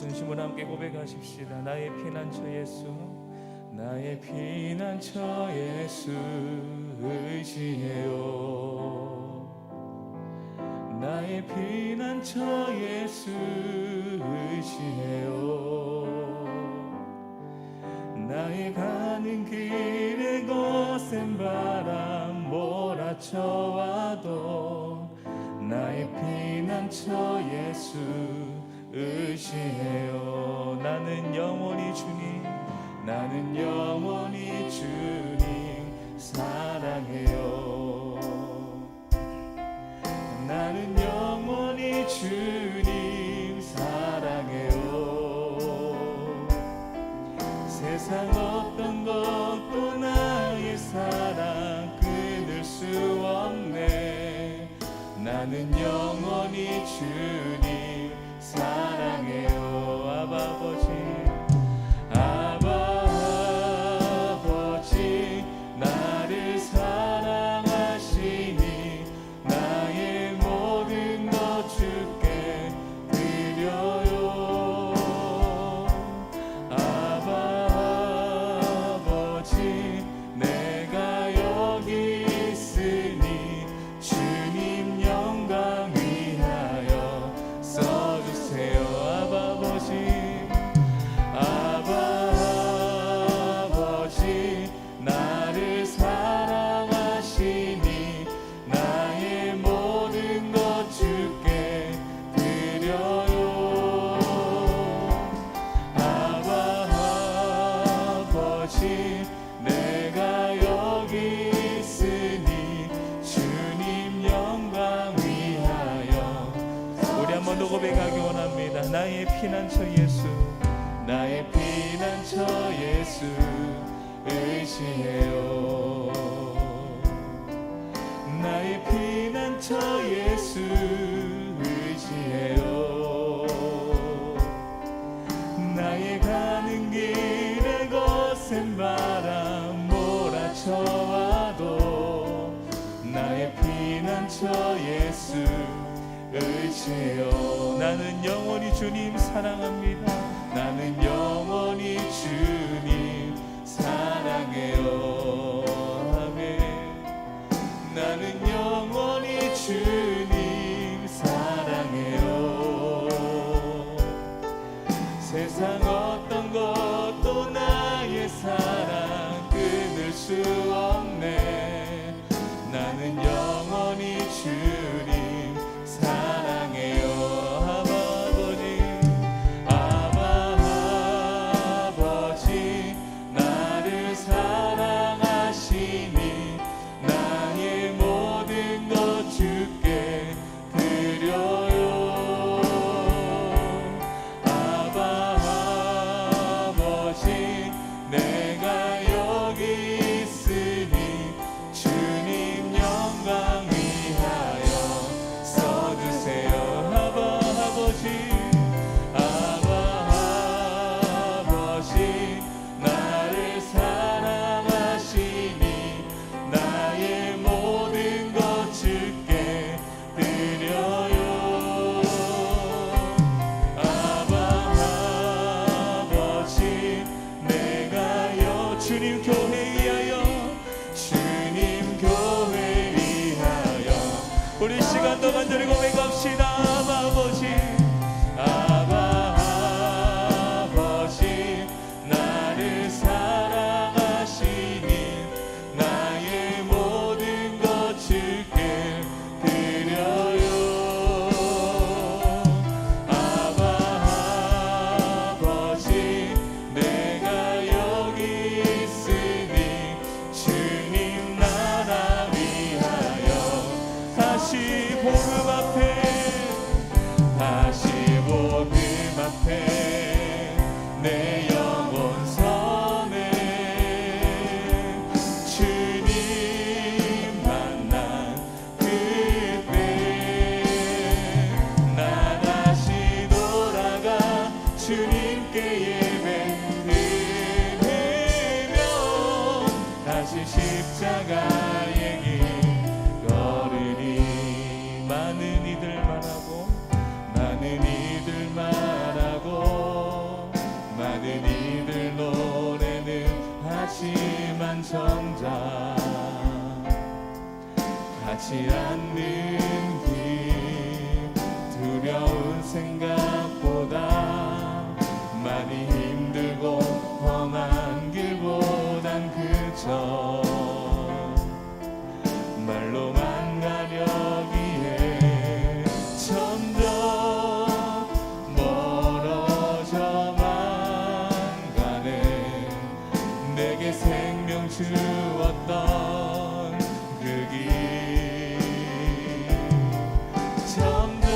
진심으로 함께 고백하십시다. 나의 피난처 예수, 나의 피난처 예수 의지해요. 나의 피난처 예수 의지해요. 나의 가는 길에 거센 바람 몰아쳐와도 나의 피난처 예수 의지해요. 나는 영원히 주님, 나는 영원히 주님 사랑해요. 나는 영원히 주님 사랑해요. 세상 어떤 것도 나의 사랑 끊을 수 없네. 나는 영원히 주님 사랑해요. 아바 아버지, 아바 아버지 나를 사랑하시니 나의 모든 것 주께 드려요. 아바 아버지 내가 여기 있으니 주님 영광 위하여 써주세요. 아바 아버지, 아바 아버지 나를 사랑하시니 나의 모든 것 주께 드려요. 아바 아버지 내가 여기 있으니 주님 영광 위하여. 우리 한 번 더 고백하기 원합니다. 나의 피난처 예수, 나의 피난처 예수 의지해요. 나의 피난처 예수 의지해요. 나의 가는 길에 거센 바람 몰아쳐와도 나의 피난처 예수 의지해요. 나는 영원히 주님 사랑합니다. 나는 영원히 주님 사랑해요. 아멘. 나는 영원히 주님 사랑해요. 세상 어떤 것도 나의 사랑 끊을 수 없네. 나는 영원히 주님 사랑해요. 아바 아버지 나를 사랑하시니 나의 모든 것 주께 드려요. 아바 아버지 내가 여기 있으니 주님 영광 위하여 써주세요. 아바 아버지, 아바 아버지 나를 사랑하시니 나의 모든 것 주께 드려요. 아바 아버지 내가 주님 교회 위하여, 주님 교회 위하여 우리 시간 더 간절히 고백합시다. 아바 아버지, 아바 아버지 나를 사랑하시니 나의 모든 것 주께 드려요. 아바 아버지 내가 여기 있으니 주님 나라 위하여 다시 복음 앞에, 다시 복음 앞에 내 영혼 서네. 주님 만난 그때 나 다시 돌아가 주님께 예배 드리며 다시 십자가의 길 걸으리. 많은 이들 말하고, 많은 이들 말하고 쉽지 않는 길 두려운 생각보다 많이 힘들고 험한 길보단 그저 말로만 가려기에 점점 멀어져만 가네. 내게 생명 주었던 그 길 점점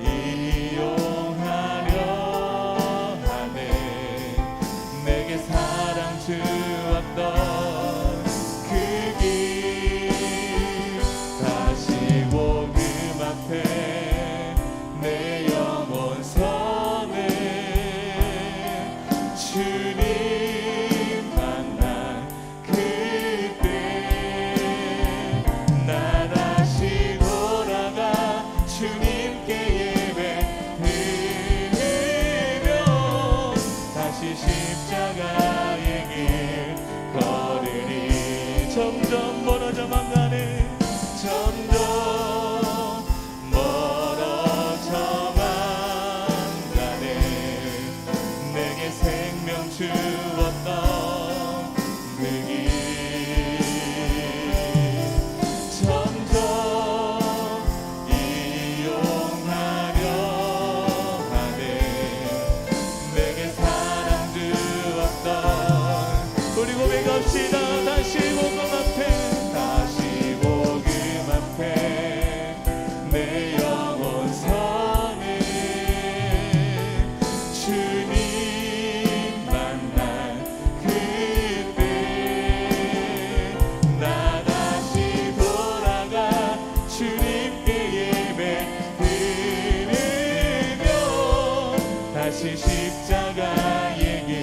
이용하려 하네. 내게 사랑 주었던 그 길 다시 복음 앞에 내 영혼 서네. 주님 만난 그때 나 다시 돌아가 주님께 예배 드리며 다시 십자가의 길 걸으리. 점점 멀어져만 가네. 점점 멀어져만 가네. 내게 생명 주었던 그 길 점점 이용하려 하네. 내게 사랑 주었던 우리 고백합시다. 다시 복음 앞에 다시 복음 앞에 내 영혼 서네. 주님 만난 그때 나 다시 돌아가 주님께 예배 드리며 다시 십자가의 길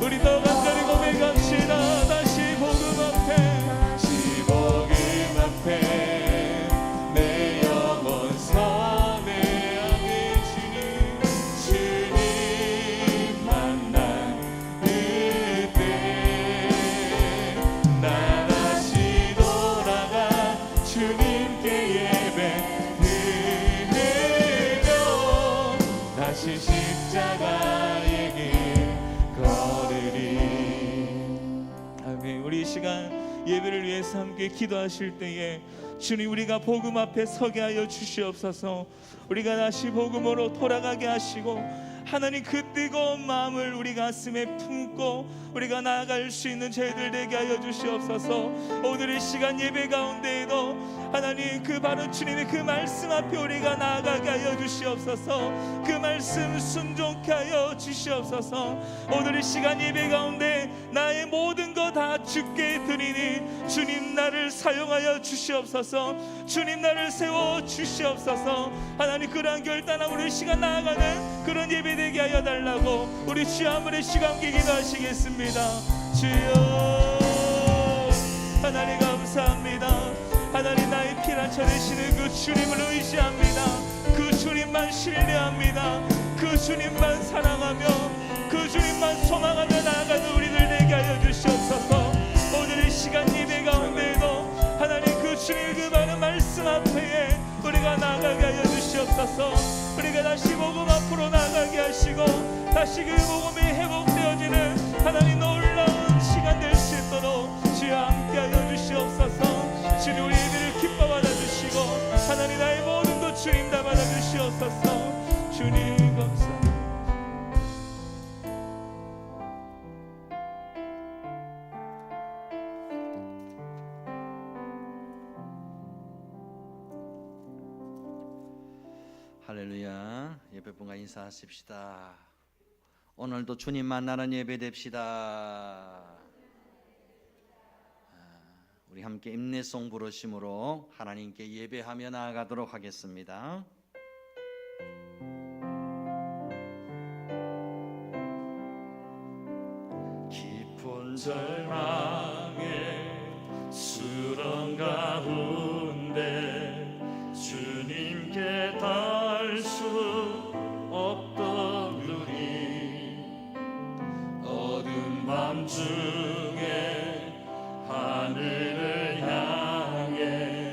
우리 더 간절히 고백합시다. 다시 복음 앞에 다시 복음 앞에 내 영혼 서네. 아멘. 주님 만난 그때 나 다시 돌아가 주님께 예배 드리며 다시 십자가의 길 걸으리. 아멘. 우리 이 시간 예배를 위해서 함께 기도하실 때에 주님 우리가 복음 앞에 서게 하여 주시옵소서. 우리가 다시 복음으로 돌아가게 하시고 하나님 그 뜨거운 마음을 우리 가슴에 품고 우리가 나아갈 수 있는 저희들 되게 하여 주시옵소서. 오늘 이 시간 예배 가운데에도 하나님 그 바로 주님의 그 말씀 앞에 우리가 나아가게 하여 주시옵소서. 그 말씀 순종케 하여 주시옵소서. 오늘 이 시간 예배 가운데 나의 모든 것 다 주께 드리니 주님 나를 사용하여 주시옵소서. 주님 나를 세워 주시옵소서. 하나님 그러한 결단하고 우리 시간 나아가는 그런 예배 되게 하여 달라고 우리 주 한번의 시간 함께 기도하시겠습니다. 주여 하나님 감사합니다. 하나님 나의 피난처 되시는 그 주님을 의지합니다. 그 주님만 신뢰합니다. 그 주님만 사랑하며 그 주님만 소망하며 나아가는 우리들 되게 하여 주시옵소서. 오늘 이 시간 예배 가운데에도 하나님 그 주님의 그 많은 말씀 앞에 우리가 나아가게 하여 주시옵소서. 우리가 다시 복음 앞으로 나아가게 하시고 다시 그 복음이 회복되어지는 하나님 놀라운 시간 될 수 있도록 주여 함께 하여 주시옵소서. 주님 우리 예배를 기뻐 받아주시고 하나님 나의 모든 것 주님 다 받아주시옵소서. 주님 감사합니다. 할렐루야. 예배분과 인사하십시다. 오늘도 주님 만나는 예배 됩시다. 우리 함께 인내송 부르심으로 하나님께 예배하며 나아가도록 하겠습니다. 깊은 절망의 수렁 가운데 주님께 닿을 수 없던 눈이 어두운 밤중에 하늘을 향해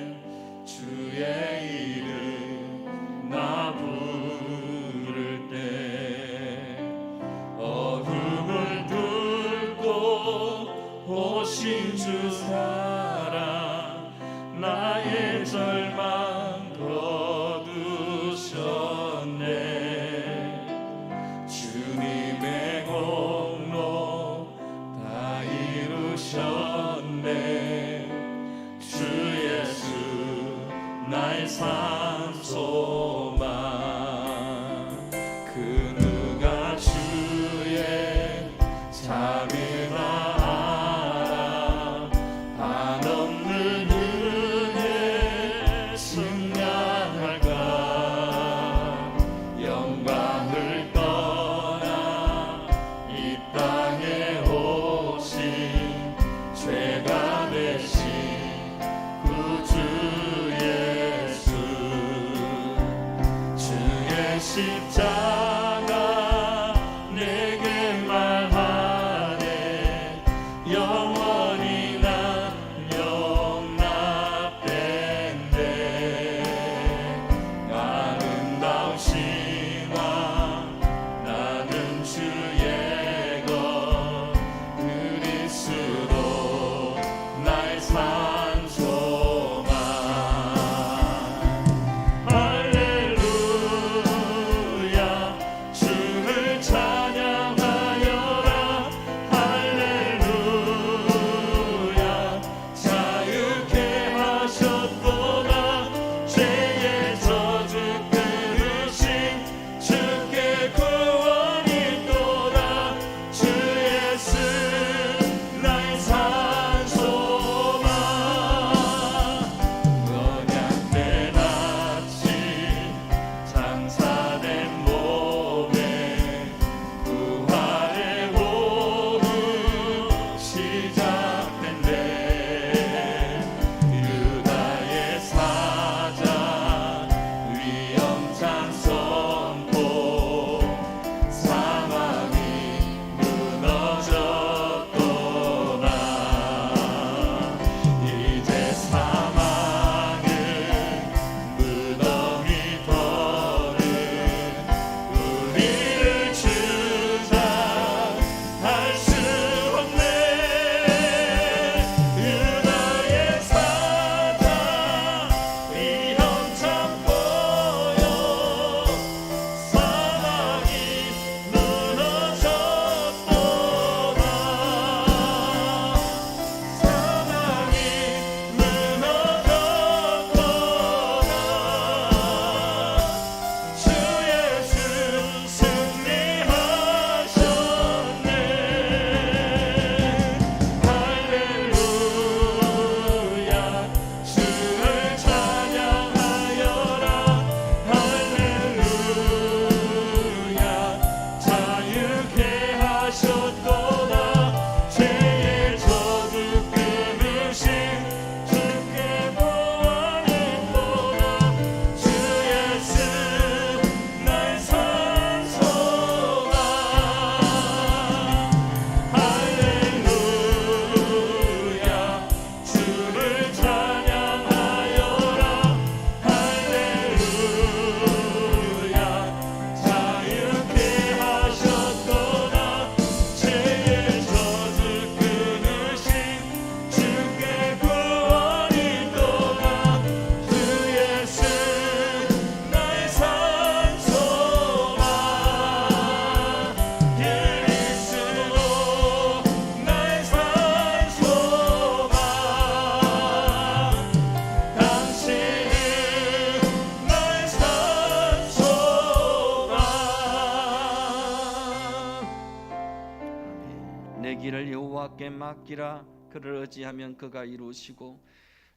길을 여호와께 맡기라. 그를 의지하면 그가 이루시고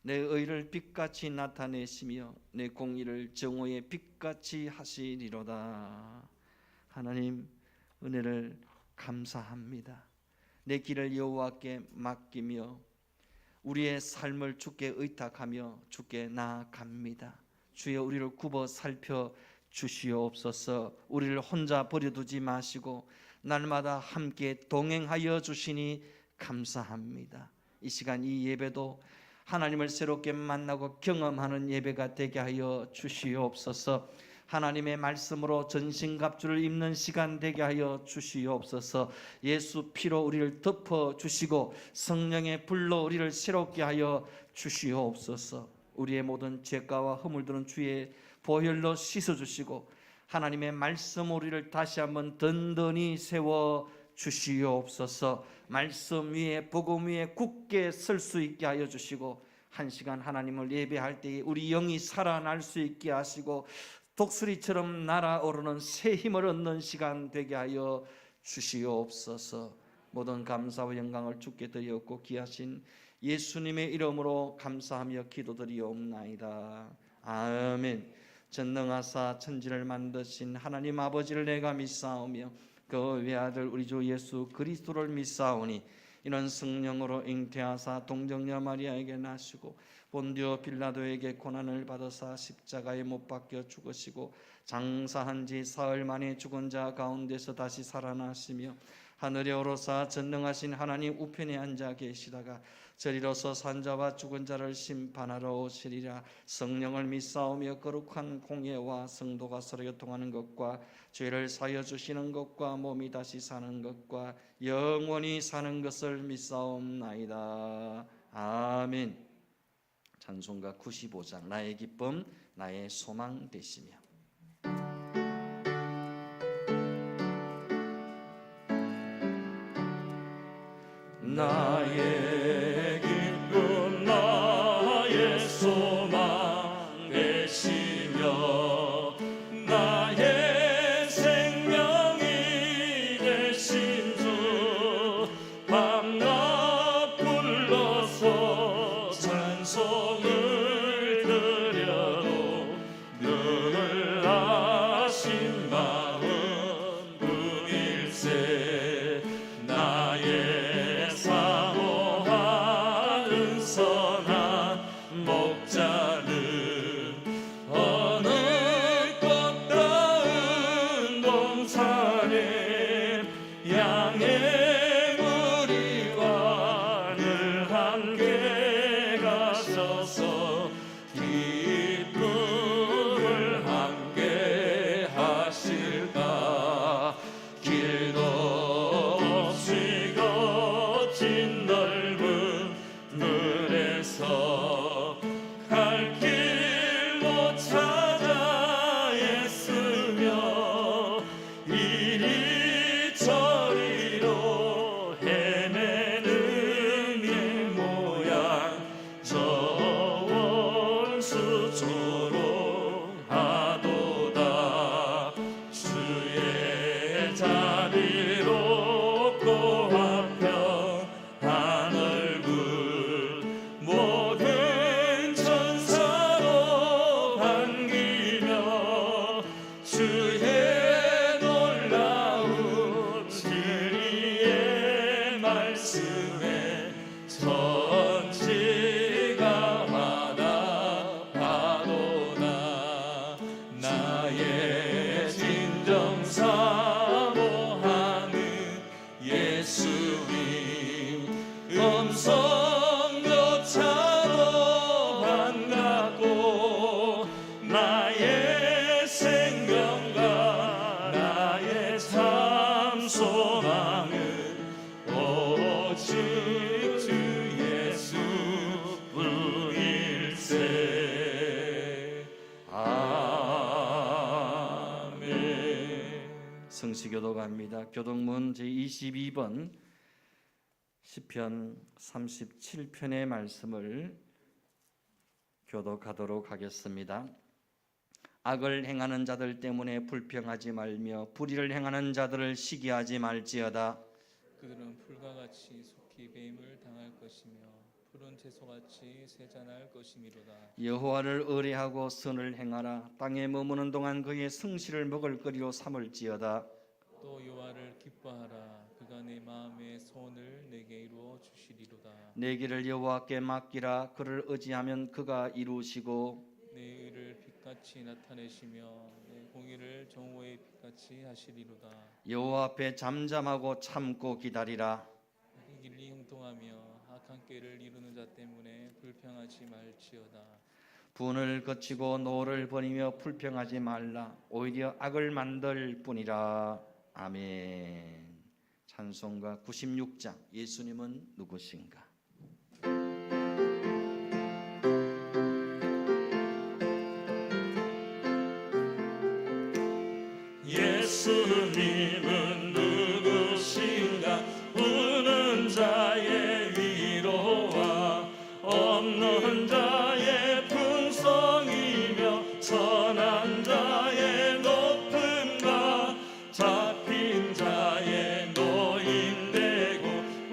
내 의를 빛같이 나타내시며 내 공의를 정오의 빛같이 하시리로다. 하나님, 은혜를 감사합니다. 내 길을 여호와께 맡기며 우리의 삶을 주께 의탁하며 주께 나아갑니다. 주여, 우리를 굽어 살펴 주시옵소서. 우리를 혼자 버려두지 마시고 날마다 함께 동행하여 주시니 감사합니다. 이 시간 이 예배도 하나님을 새롭게 만나고 경험하는 예배가 되게 하여 주시옵소서. 하나님의 말씀으로 전신갑주를 입는 시간 되게 하여 주시옵소서. 예수 피로 우리를 덮어 주시고 성령의 불로 우리를 새롭게 하여 주시옵소서. 우리의 모든 죄가와 허물들은 주의 보혈로 씻어주시고 하나님의 말씀 우리를 다시 한번 든든히 세워 주시옵소서. 말씀 위에, 복음 위에 굳게 설 수 있게 하여 주시고 한 시간 하나님을 예배할 때에 우리 영이 살아날 수 있게 하시고 독수리처럼 날아오르는 새 힘을 얻는 시간 되게 하여 주시옵소서. 모든 감사와 영광을 주께 드리옵고 귀하신 예수님의 이름으로 감사하며 기도드리옵나이다. 아멘. 전능하사 천지를 만드신 하나님 아버지를 내가 믿사오며 그 외아들 우리 주 예수 그리스도를 믿사오니 이는 성령으로 잉태하사 동정녀 마리아에게 나시고 본디오 빌라도에게 고난을 받으사 십자가에 못 박혀 죽으시고 장사한 지 사흘 만에 죽은 자 가운데서 다시 살아나시며 하늘에 오르사 전능하신 하나님 우편에 앉아 계시다가 저리로서 산자와 죽은 자를 심판하러 오시리라. 성령을 믿사오며 거룩한 공예와 성도가 서로 교통하는 것과 죄를 사여 주시는 것과 몸이 다시 사는 것과 영원히 사는 것을 믿사옵나이다. 아멘. 찬송가 95장 나의 기쁨 나의 소망 되시며. 나의 기쁨 나의 소망 되시며 나의 생명이 되신 주 밤낮 불러서 찬송을 드려도 늘 아신 마음 뿐일세. 나의 사모하는 선한 목자는 어느 꽃다운 동산에 양의 무리와 늘 함께 가셔서 기쁨을 함께 하실까. 길도 없이 거친 넓은 물에서 갈 길 못 찾아 애쓰며 이리저리로 헤매는 이 모양 저 원수 조롱하도다. 주의 자비로 고화평 한 얼굴 모든 천사로 반기며 주의 놀라운 진리의 말씀에 천지가 화답하도다. 나의 진정 사모하는 예수님 음성조차도 반갑고 나의 생명과 나의 참 소망은 오직 주 예수 뿐일세. 아멘. 성시교도 갑니다. 교동문 제22번 시편 37편의 말씀을 교독하도록 하겠습니다. 악을 행하는 자들 때문에 불평하지 말며 불의를 행하는 자들을 시기하지 말지어다. 그들은 풀과 같이 속히 뱀을 당할 것이며 푸른 채소같이 세잔할 것이미로다. 여호와를 의뢰하고 선을 행하라. 땅에 머무는 동안 그의 성실을 먹을거리로 삼을지어다. 또 여호와를 기뻐하라. 그가 내 마음의 소원을 내게 이루어 주시리로다. 내 길을 여호와께 맡기라. 그를 의지하면 그가 이루시고 내 의를 빛같이 나타내시며 내 공의를 정오의 빛같이 하시리로다. 여호와 앞에 잠잠하고 참고 기다리라. 길이 형통하며 악한 꾀를 이루는 자 때문에 불평하지 말지어다. 분을 거치고 노를 버리며 불평하지 말라. 오히려 악을 만들 뿐이라. 아멘. 찬송가 96장. 예수님은 누구신가? 예수님은 누구신가? 우는 자의 위로와 없는 자의 풍성이며 선한 자의 높음과 잡힌 자의 노인되고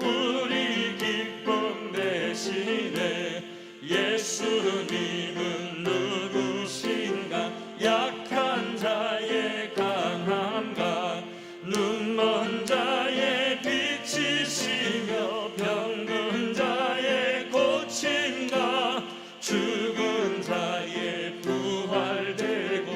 우리 기쁨 대신에 예수님은 누구신가? 약한 자의 강함과 눈먼 자의 빛이시며 병든 자의 고침과 죽은 자의 부활되고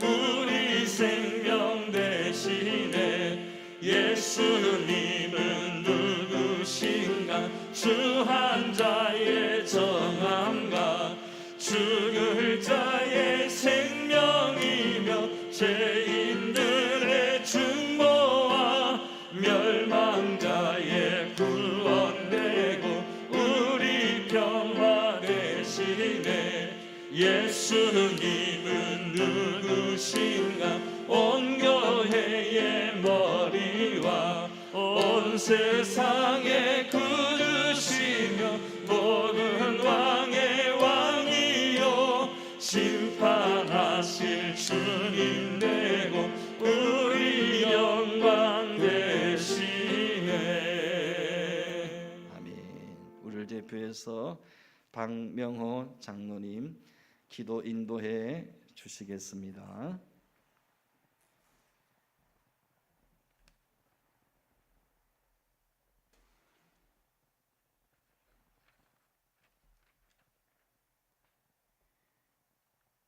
우리 생명 대신에 예수님은 누구신가? 주한 자의 정함과 죽을 자의 생명이며 죄인들의 중보와 멸망자의 구원되고 우리 평화 대신에 예수님은 누구신가? 온 교회의 머리와 온 세상의 구주시며 모든 왕의 왕이요 심판하실 주님 되고 우리 영광 되시네. 아멘. 우리를 대표해서 박명호 장로님 기도 인도해 주시겠습니다.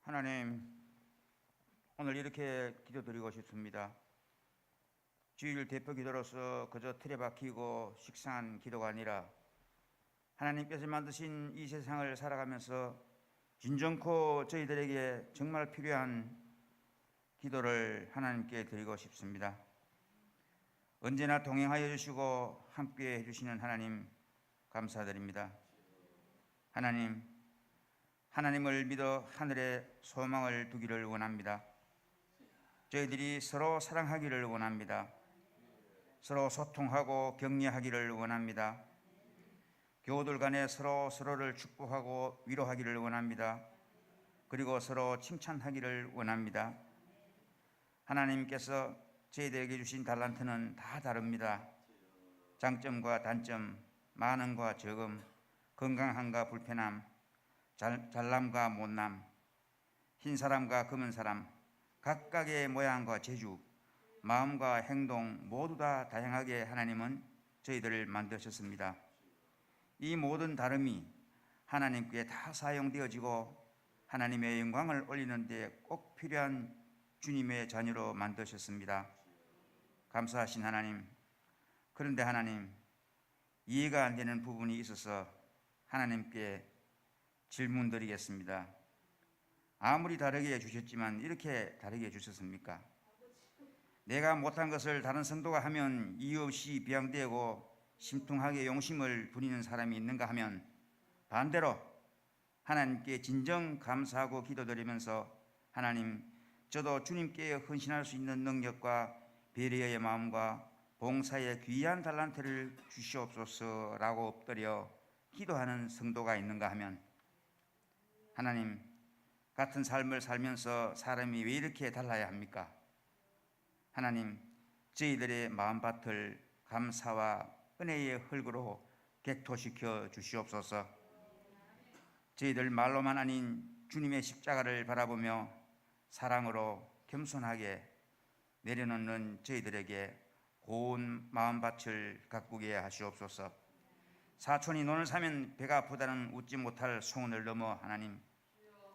하나님, 오늘 이렇게 기도드리고 싶습니다. 주일 대표 기도로서 그저 틀에 박히고 식상한 기도가 아니라 하나님께서 만드신 이 세상을 살아가면서 진정코 저희들에게 정말 필요한 기도를 하나님께 드리고 싶습니다. 언제나 동행하여 주시고 함께 해주시는 하나님 감사드립니다. 하나님을 믿어 하늘에 소망을 두기를 원합니다. 저희들이 서로 사랑하기를 원합니다. 서로 소통하고 격려하기를 원합니다. 교우들 간에 서로를 축복하고 위로하기를 원합니다. 그리고 서로 칭찬하기를 원합니다. 하나님께서 저희들에게 주신 달란트는 다 다릅니다. 장점과 단점, 많음과 적음, 건강함과 불편함, 잘남과 못남, 흰 사람과 검은 사람, 각각의 모양과 재주, 마음과 행동 모두 다 다양하게 하나님은 저희들을 만드셨습니다. 이 모든 다름이 하나님께 다 사용되어지고 하나님의 영광을 올리는 데 꼭 필요한 주님의 자녀로 만드셨습니다. 감사하신 하나님, 그런데 하나님, 이해가 안 되는 부분이 있어서 하나님께 질문드리겠습니다. 아무리 다르게 해주셨지만 이렇게 다르게 해주셨습니까? 내가 못한 것을 다른 성도가 하면 이유 없이 비양되고 심통하게 용심을 부리는 사람이 있는가 하면 반대로 하나님께 진정 감사하고 기도드리면서 하나님, 저도 주님께 헌신할 수 있는 능력과 배려의 마음과 봉사의 귀한 달란트를 주시옵소서라고 엎드려 기도하는 성도가 있는가 하면 하나님, 같은 삶을 살면서 사람이 왜 이렇게 달라야 합니까? 하나님, 저희들의 마음밭을 감사와 은혜의 흙으로 객토시켜 주시옵소서. 저희들 말로만 아닌 주님의 십자가를 바라보며 사랑으로 겸손하게 내려놓는 저희들에게 고운 마음밭을 가꾸게 하시옵소서. 사촌이 논을 사면 배가 아프다는 웃지 못할 소문을 넘어 하나님,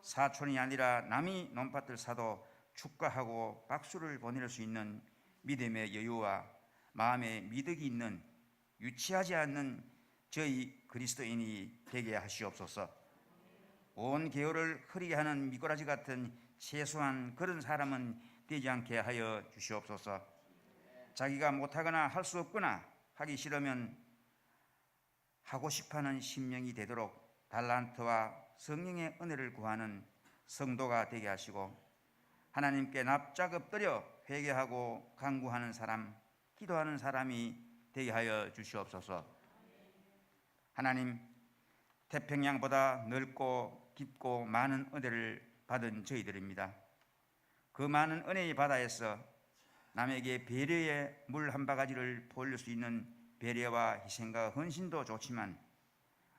사촌이 아니라 남이 논밭을 사도 축하하고 박수를 보낼 수 있는 믿음의 여유와 마음의 미덕이 있는 유치하지 않는 저희 그리스도인이 되게 하시옵소서. 온 계열을 흐리게 하는 미꾸라지 같은 세수한 그런 사람은 되지 않게 하여 주시옵소서. 자기가 못하거나 할 수 없거나 하기 싫으면 하고 싶어하는 심령이 되도록 달란트와 성령의 은혜를 구하는 성도가 되게 하시고, 하나님께 납작 엎드려 회개하고 간구하는 사람, 기도하는 사람이 되게 하여 주시옵소서. 하나님, 태평양보다 넓고 깊고 많은 은혜를 받은 저희들입니다. 그 많은 은혜의 바다에서 남에게 배려의 물 한 바가지를 보일 수 있는 배려와 희생과 헌신도 좋지만,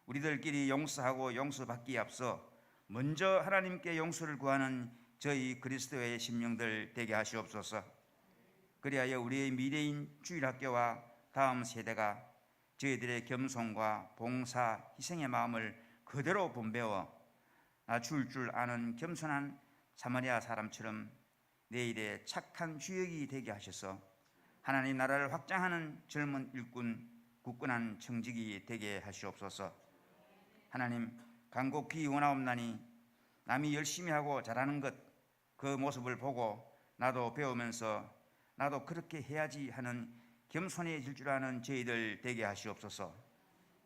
우리들끼리 용서하고 용서받기에 앞서 먼저 하나님께 용서를 구하는 저희 그리스도의 심령들 되게 하시옵소서. 그리하여 우리의 미래인 주일학교와 다음 세대가 저희들의 겸손과 봉사, 희생의 마음을 그대로 본배워 낮출 줄 아는 겸손한 사마리아 사람처럼 내일의 착한 주역이 되게 하셔서 하나님 나라를 확장하는 젊은 일꾼, 굳건한 청직이 되게 하시옵소서. 하나님, 간곡히 원하옵나니 남이 열심히 하고 잘하는 것, 그 모습을 보고 나도 배우면서 나도 그렇게 해야지 하는 겸손해질 줄 아는 저희들 되게 하시옵소서.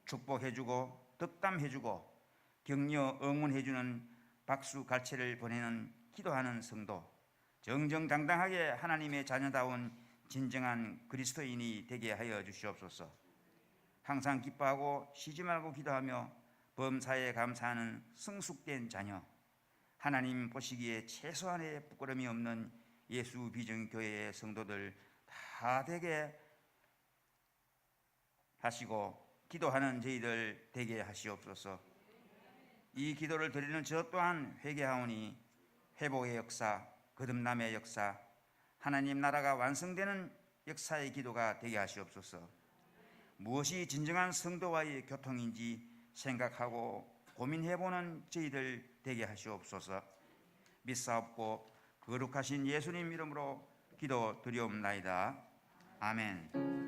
축복해주고 덕담해주고 격려 응원해주는 박수 갈채를 보내는 기도하는 성도, 정정당당하게 하나님의 자녀다운 진정한 그리스도인이 되게 하여 주시옵소서. 항상 기뻐하고 쉬지 말고 기도하며 범사에 감사하는 성숙된 자녀, 하나님 보시기에 최소한의 부끄러움이 없는 예수 비전교회의 성도들 다 되게 하시고 기도하는 저희들 되게 하시옵소서. 이 기도를 드리는 저 또한 회개하오니 회복의 역사, 거듭남의 역사, 하나님 나라가 완성되는 역사의 기도가 되게 하시옵소서. 무엇이 진정한 성도와의 교통인지 생각하고 고민해보는 저희들 되게 하시옵소서. 믿사옵고 거룩하신 예수님 이름으로 기도 드리옵나이다. 아멘.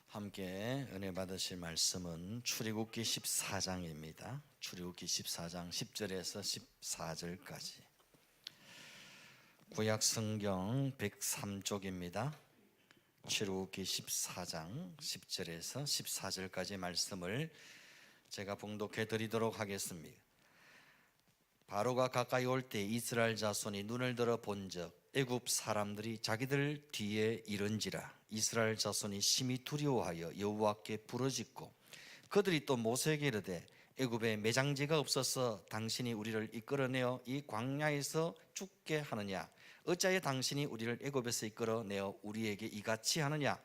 함께 은혜 받으실 말씀은 출애굽기 14장입니다. 출애굽기 14장 10절에서 14절까지. 구약 성경 103쪽입니다. 출애굽기 14장 10절에서 14절까지 말씀을 제가 봉독해 드리도록 하겠습니다. 바로가 가까이 올 때 이스라엘 자손이 눈을 들어 본즉 애굽 사람들이 자기들 뒤에 이른지라. 이스라엘 자손이 심히 두려워하여 여호와께 부르짖고 그들이 또 모세에게 이르되 애굽에 매장지가 없어서 당신이 우리를 이끌어내어 이 광야에서 죽게 하느냐? 어찌하여 당신이 우리를 애굽에서 이끌어내어 우리에게 이같이 하느냐?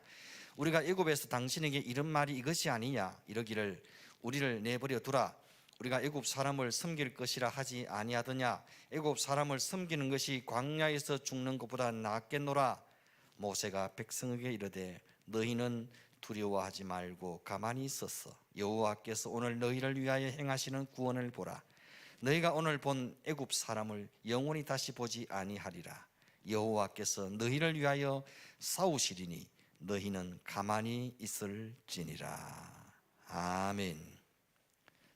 우리가 애굽에서 당신에게 이런 말이 이것이 아니냐? 이러기를 우리를 내버려 두라. 우리가 애굽 사람을 섬길 것이라 하지 아니하더냐? 애굽 사람을 섬기는 것이 광야에서 죽는 것보다 낫겠노라. 모세가 백성에게 이르되 너희는 두려워하지 말고 가만히 있었어. 여호와께서 오늘 너희를 위하여 행하시는 구원을 보라. 너희가 오늘 본 애굽 사람을 영원히 다시 보지 아니하리라. 여호와께서 너희를 위하여 싸우시리니 너희는 가만히 있을지니라. 아멘.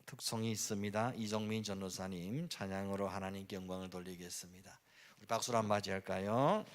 특송이 있습니다. 이정민 전도사님 찬양으로 하나님께 영광을 돌리겠습니다. 우리 박수로 한번 맞이할까요?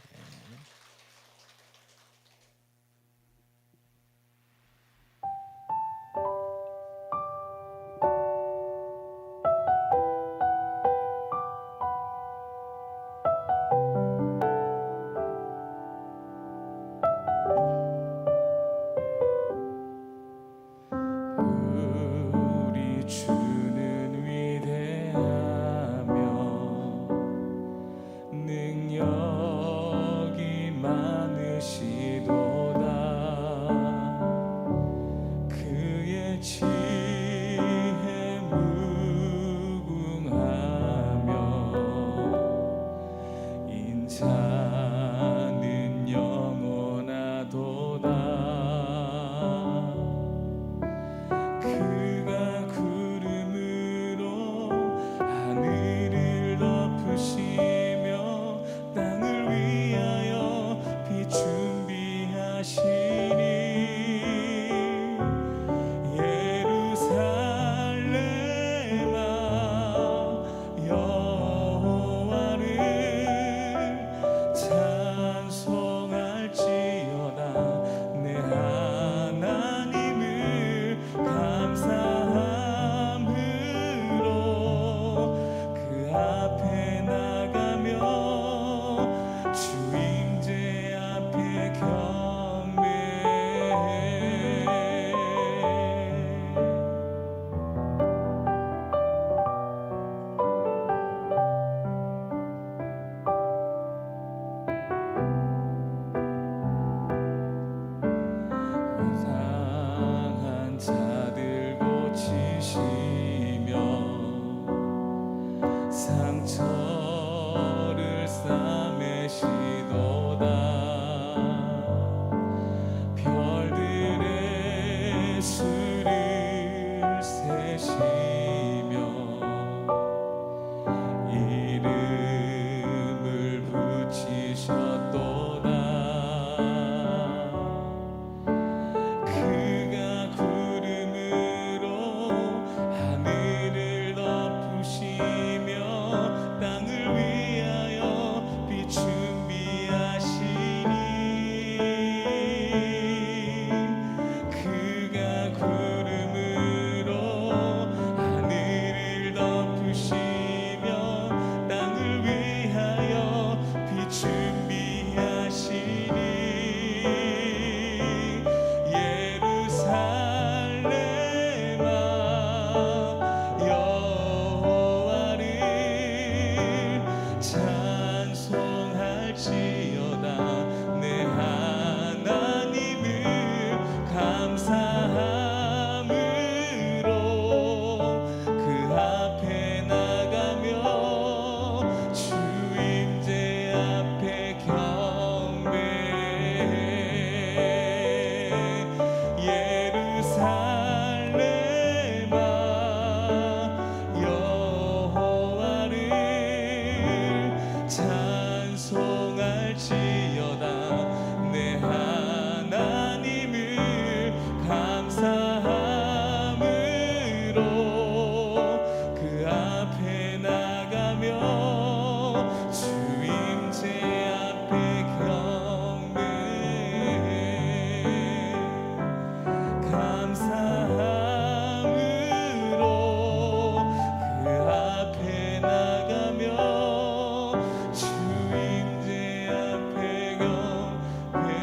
오셨도다. 그가 구름으로 하늘을 덮으시며 땅을 위하여 빛 준비하시니 그가 구름으로 하늘을 덮으시며 땅을 위하여 빛 준비하시니 예루살렘아 여호와를 찬송할지어다. 내 하나님을 감사함으로 그 앞에 나가며 주 임재 앞에 경배해. 예루살렘아 여호와를 찬송할지어다. 내 하나님을 감사함으로 그 앞에 나가며 주 임재 앞에 경배해. 감사함으로 그 앞에 나가며 주 임재 앞에 경배해.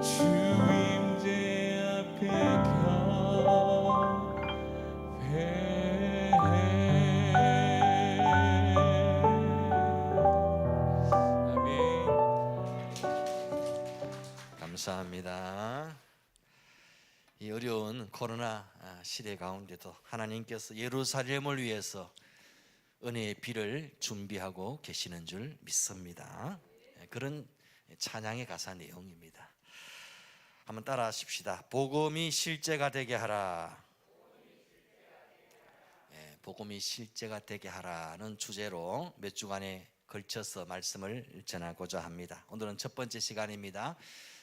주 임재 앞에 경배해. 아멘. 감사합니다. 이 어려운 코로나 시대 가운데도 하나님께서 예루살렘을 위해서 은혜의 비를 준비하고 계시는 줄 믿습니다. 그런 찬양의 가사 내용입니다. 한번 따라 하십시다. 복음이 실제가 되게 하라. 복음이 실제가 되게 하라는 주제로 몇 주간에 걸쳐서 말씀을 전하고자 합니다. 오늘은 첫 번째 시간입니다.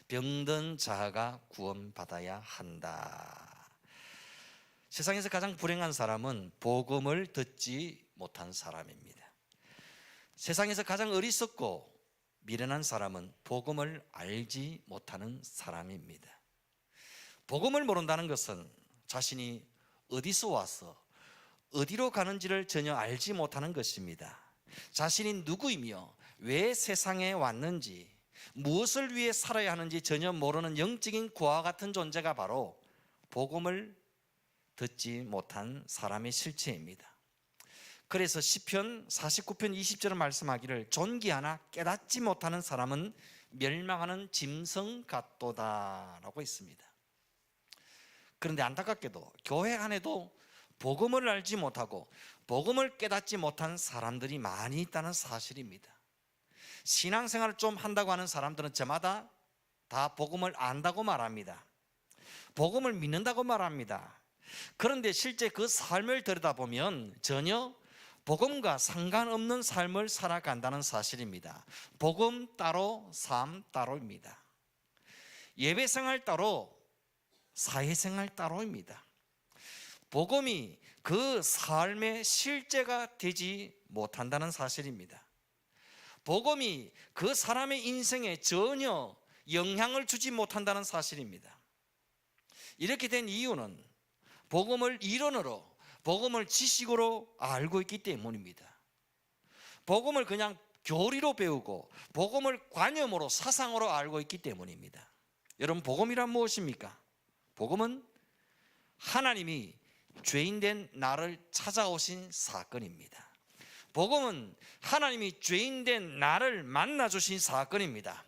병든 자가 구원받아야 한다. 세상에서 가장 불행한 사람은 복음을 듣지 못한 사람입니다. 세상에서 가장 어리석고 미련한 사람은 복음을 알지 못하는 사람입니다. 복음을 모른다는 것은 자신이 어디서 와서 어디로 가는지를 전혀 알지 못하는 것입니다. 자신이 누구이며 왜 세상에 왔는지, 무엇을 위해 살아야 하는지 전혀 모르는 영적인 고와 같은 존재가 바로 복음을 듣지 못한 사람의 실체입니다. 그래서 시편 49편 20절은 말씀하기를 존귀하나 깨닫지 못하는 사람은 멸망하는 짐승 같도다 라고 있습니다. 그런데 안타깝게도 교회 안에도 복음을 알지 못하고 복음을 깨닫지 못한 사람들이 많이 있다는 사실입니다. 신앙생활을 좀 한다고 하는 사람들은 저마다 다 복음을 안다고 말합니다. 복음을 믿는다고 말합니다. 그런데 실제 그 삶을 들여다보면 전혀 복음과 상관없는 삶을 살아간다는 사실입니다. 복음 따로 삶 따로입니다. 예배생활 따로 사회생활 따로입니다. 복음이 그 삶의 실제가 되지 못한다는 사실입니다. 복음이 그 사람의 인생에 전혀 영향을 주지 못한다는 사실입니다. 이렇게 된 이유는 복음을 이론으로, 복음을 지식으로 알고 있기 때문입니다. 복음을 그냥 교리로 배우고 복음을 관념으로, 사상으로 알고 있기 때문입니다. 여러분, 복음이란 무엇입니까? 복음은 하나님이 죄인된 나를 찾아오신 사건입니다. 복음은 하나님이 죄인된 나를 만나주신 사건입니다.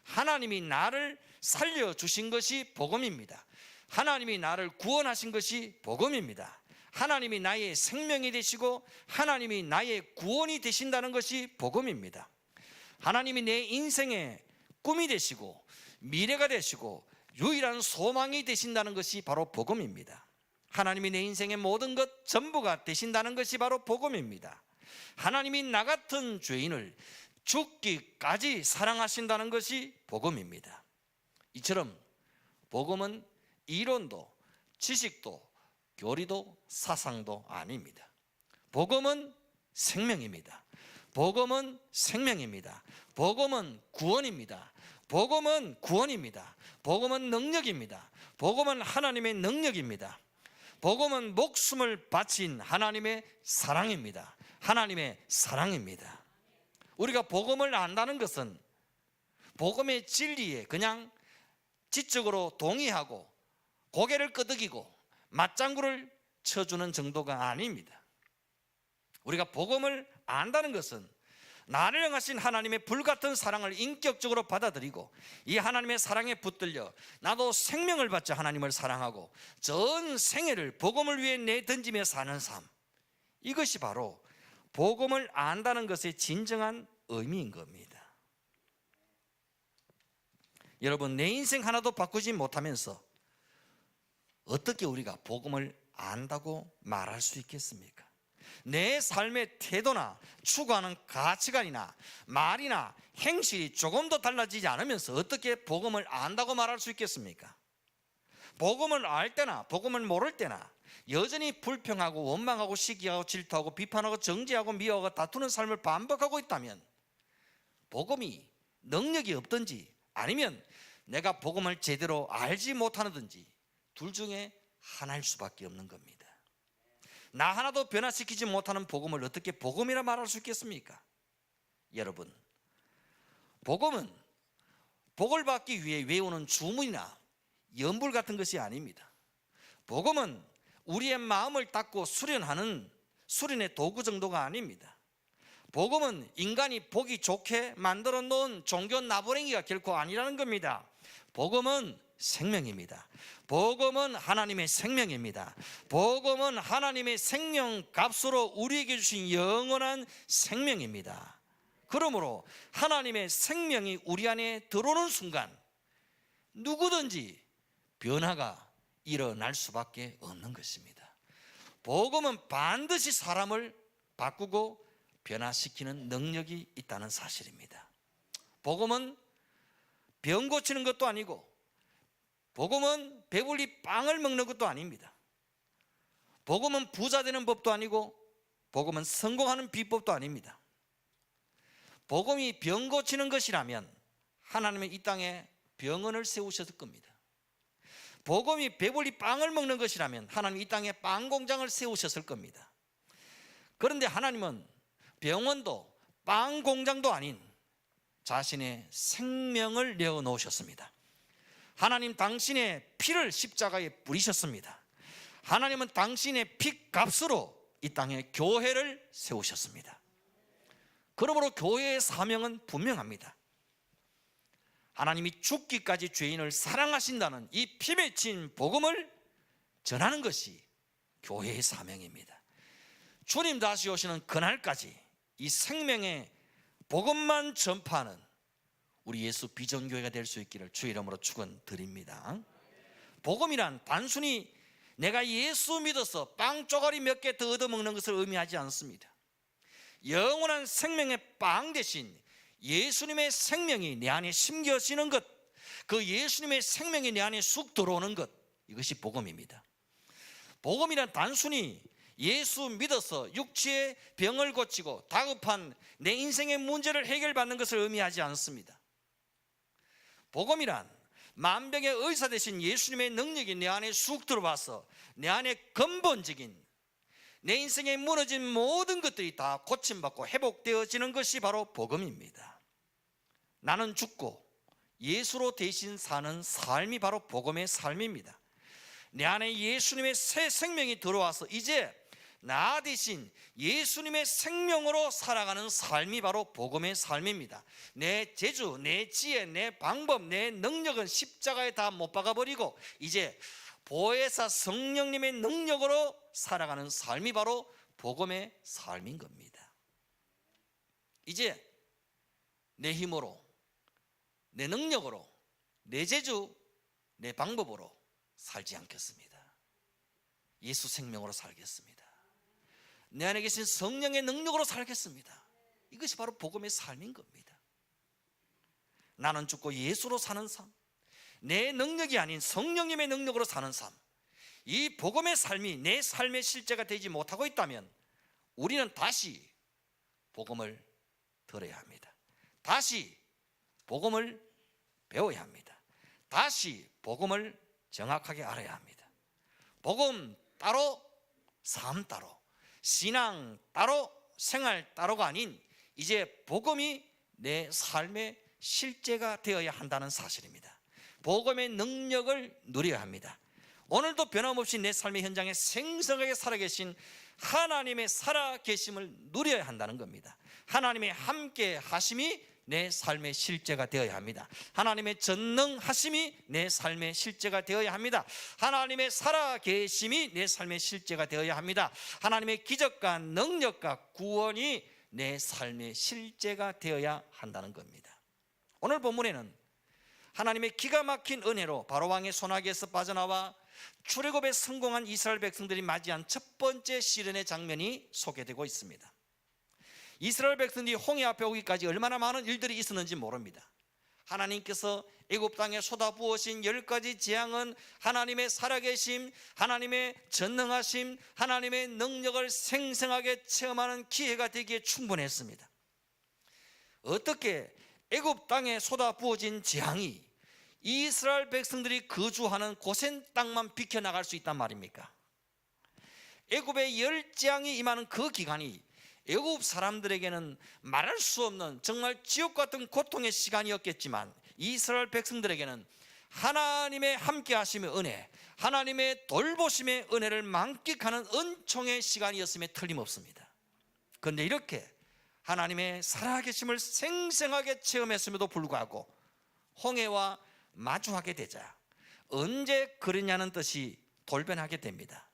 하나님이 나를 살려주신 것이 복음입니다. 하나님이 나를 구원하신 것이 복음입니다. 하나님이 나의 생명이 되시고 하나님이 나의 구원이 되신다는 것이 복음입니다. 하나님이 내 인생의 꿈이 되시고 미래가 되시고 유일한 소망이 되신다는 것이 바로 복음입니다. 하나님이 내 인생의 모든 것 전부가 되신다는 것이 바로 복음입니다. 하나님이 나 같은 죄인을 죽기까지 사랑하신다는 것이 복음입니다. 이처럼 복음은 이론도 지식도 교리도 사상도 아닙니다. 복음은 생명입니다. 복음은 생명입니다. 복음은 구원입니다. 복음은 구원입니다. 복음은 능력입니다. 복음은 하나님의 능력입니다. 복음은 목숨을 바친 하나님의 사랑입니다. 하나님의 사랑입니다. 우리가 복음을 안다는 것은 복음의 진리에 그냥 지적으로 동의하고 고개를 끄덕이고 맞장구를 쳐주는 정도가 아닙니다. 우리가 복음을 안다는 것은 나를 향하신 하나님의 불같은 사랑을 인격적으로 받아들이고 이 하나님의 사랑에 붙들려 나도 생명을 바쳐 하나님을 사랑하고 전 생애를 복음을 위해 내던지며 사는 삶, 이것이 바로 복음을 안다는 것의 진정한 의미인 겁니다. 여러분, 내 인생 하나도 바꾸지 못하면서 어떻게 우리가 복음을 안다고 말할 수 있겠습니까? 내 삶의 태도나 추구하는 가치관이나 말이나 행실이 조금도 달라지지 않으면서 어떻게 복음을 안다고 말할 수 있겠습니까? 복음을 알 때나 복음을 모를 때나 여전히 불평하고 원망하고 시기하고 질투하고 비판하고 정죄하고 미워하고 다투는 삶을 반복하고 있다면 복음이 능력이 없든지 아니면 내가 복음을 제대로 알지 못하는지 둘 중에 하나일 수밖에 없는 겁니다. 나 하나도 변화시키지 못하는 복음을 어떻게 복음이라 말할 수 있겠습니까? 여러분, 복음은 복을 받기 위해 외우는 주문이나 연불 같은 것이 아닙니다. 복음은 우리의 마음을 닦고 수련하는 수련의 도구 정도가 아닙니다. 복음은 인간이 보기 좋게 만들어 놓은 종교 나부랭이가 결코 아니라는 겁니다. 복음은 생명입니다. 복음은 하나님의 생명입니다. 복음은 하나님의 생명값으로 우리에게 주신 영원한 생명입니다. 그러므로 하나님의 생명이 우리 안에 들어오는 순간 누구든지 변화가 일어날 수밖에 없는 것입니다. 복음은 반드시 사람을 바꾸고 변화시키는 능력이 있다는 사실입니다. 복음은 병 고치는 것도 아니고 복음은 배불리 빵을 먹는 것도 아닙니다. 복음은 부자 되는 법도 아니고 복음은 성공하는 비법도 아닙니다. 복음이 병 고치는 것이라면 하나님은 이 땅에 병원을 세우셨을 겁니다. 복음이 배불리 빵을 먹는 것이라면 하나님 이 땅에 빵 공장을 세우셨을 겁니다. 그런데 하나님은 병원도 빵 공장도 아닌 자신의 생명을 내어 놓으셨습니다. 하나님 당신의 피를 십자가에 뿌리셨습니다. 하나님은 당신의 피값으로 이 땅에 교회를 세우셨습니다. 그러므로 교회의 사명은 분명합니다. 하나님이 죽기까지 죄인을 사랑하신다는 이 피 맺힌 복음을 전하는 것이 교회의 사명입니다. 주님 다시 오시는 그날까지 이 생명의 복음만 전파하는 우리 예수 비전교회가 될 수 있기를 주의 이름으로 축원드립니다. 복음이란 단순히 내가 예수 믿어서 빵 쪼가리 몇 개 더 얻어먹는 것을 의미하지 않습니다. 영원한 생명의 빵 대신 예수님의 생명이 내 안에 심겨지는 것, 그 예수님의 생명이 내 안에 쑥 들어오는 것, 이것이 복음입니다. 복음이란 단순히 예수 믿어서 육체의 병을 고치고 다급한 내 인생의 문제를 해결받는 것을 의미하지 않습니다. 복음이란 만병의 의사 되신 예수님의 능력이 내 안에 쑥 들어와서 내 안에 근본적인 내 인생에 무너진 모든 것들이 다 고침받고 회복되어지는 것이 바로 복음입니다. 나는 죽고 예수로 대신 사는 삶이 바로 복음의 삶입니다. 내 안에 예수님의 새 생명이 들어와서 이제 나 대신 예수님의 생명으로 살아가는 삶이 바로 복음의 삶입니다. 내 재주, 내 지혜, 내 방법, 내 능력은 십자가에 다 못 박아버리고 이제 보혜사 성령님의 능력으로 살아가는 삶이 바로 복음의 삶인 겁니다. 이제 내 힘으로, 내 능력으로, 내 재주, 내 방법으로 살지 않겠습니다. 예수 생명으로 살겠습니다. 내 안에 계신 성령의 능력으로 살겠습니다. 이것이 바로 복음의 삶인 겁니다. 나는 죽고 예수로 사는 삶, 내 능력이 아닌 성령님의 능력으로 사는 삶, 이 복음의 삶이 내 삶의 실제가 되지 못하고 있다면 우리는 다시 복음을 들어야 합니다. 다시 복음을 배워야 합니다. 다시 복음을 정확하게 알아야 합니다. 복음 따로, 삶 따로, 신앙 따로, 생활 따로가 아닌 이제 복음이 내 삶의 실제가 되어야 한다는 사실입니다. 복음의 능력을 누려야 합니다. 오늘도 변함없이 내 삶의 현장에 생생하게 살아계신 하나님의 살아계심을 누려야 한다는 겁니다. 하나님의 함께 하심이 내 삶의 실제가 되어야 합니다. 하나님의 전능하심이 내 삶의 실제가 되어야 합니다. 하나님의 살아계심이 내 삶의 실제가 되어야 합니다. 하나님의 기적과 능력과 구원이 내 삶의 실제가 되어야 한다는 겁니다. 오늘 본문에는 하나님의 기가 막힌 은혜로 바로왕의 손아귀에서 빠져나와 출애굽에 성공한 이스라엘 백성들이 맞이한 첫 번째 시련의 장면이 소개되고 있습니다. 이스라엘 백성들이 홍해 앞에 오기까지 얼마나 많은 일들이 있었는지 모릅니다. 하나님께서 애굽 땅에 쏟아부으신 10가지 재앙은 하나님의 살아계심, 하나님의 전능하심, 하나님의 능력을 생생하게 체험하는 기회가 되기에 충분했습니다. 어떻게 애굽 땅에 쏟아부어진 재앙이 이스라엘 백성들이 거주하는 고센 땅만 비켜나갈 수 있단 말입니까? 애굽의 열재앙이 임하는 그 기간이 애굽 사람들에게는 말할 수 없는 정말 지옥 같은 고통의 시간이었겠지만 이스라엘 백성들에게는 하나님의 함께 하심의 은혜, 하나님의 돌보심의 은혜를 만끽하는 은총의 시간이었음에 틀림없습니다. 그런데 이렇게 하나님의 살아계심을 생생하게 체험했음에도 불구하고 홍해와 마주하게 되자 언제 그러냐는 뜻이 돌변하게 됩니다.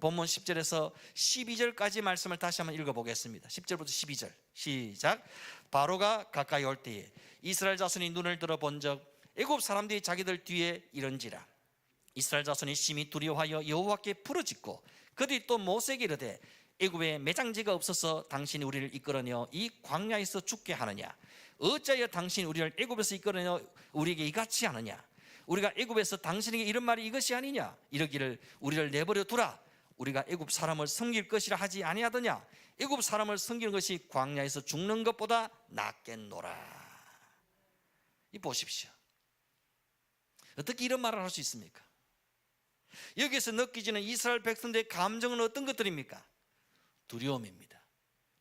본문 10절에서 12절까지 말씀을 다시 한번 읽어보겠습니다. 10절부터 12절 시작. 바로가 가까이 올 때에 이스라엘 자손이 눈을 들어 본적 애굽 사람들이 자기들 뒤에 이른지라. 이스라엘 자손이 심히 두려워하여 여호와께 부르짖고 그들이 또 모세에게 이르되 애굽에 매장지가 없어서 당신이 우리를 이끌어내어 이 광야에서 죽게 하느냐? 어찌하여 당신이 우리를 애굽에서 이끌어내어 우리에게 이같이 하느냐? 우리가 애굽에서 당신에게 이런 말이 이것이 아니냐? 이러기를 우리를 내버려 두라. 우리가 애굽 사람을 섬길 것이라 하지 아니하더냐? 애굽 사람을 섬기는 것이 광야에서 죽는 것보다 낫겠노라. 이 보십시오. 어떻게 이런 말을 할 수 있습니까? 여기서 느끼지는 이스라엘 백성들의 감정은 어떤 것들입니까? 두려움입니다.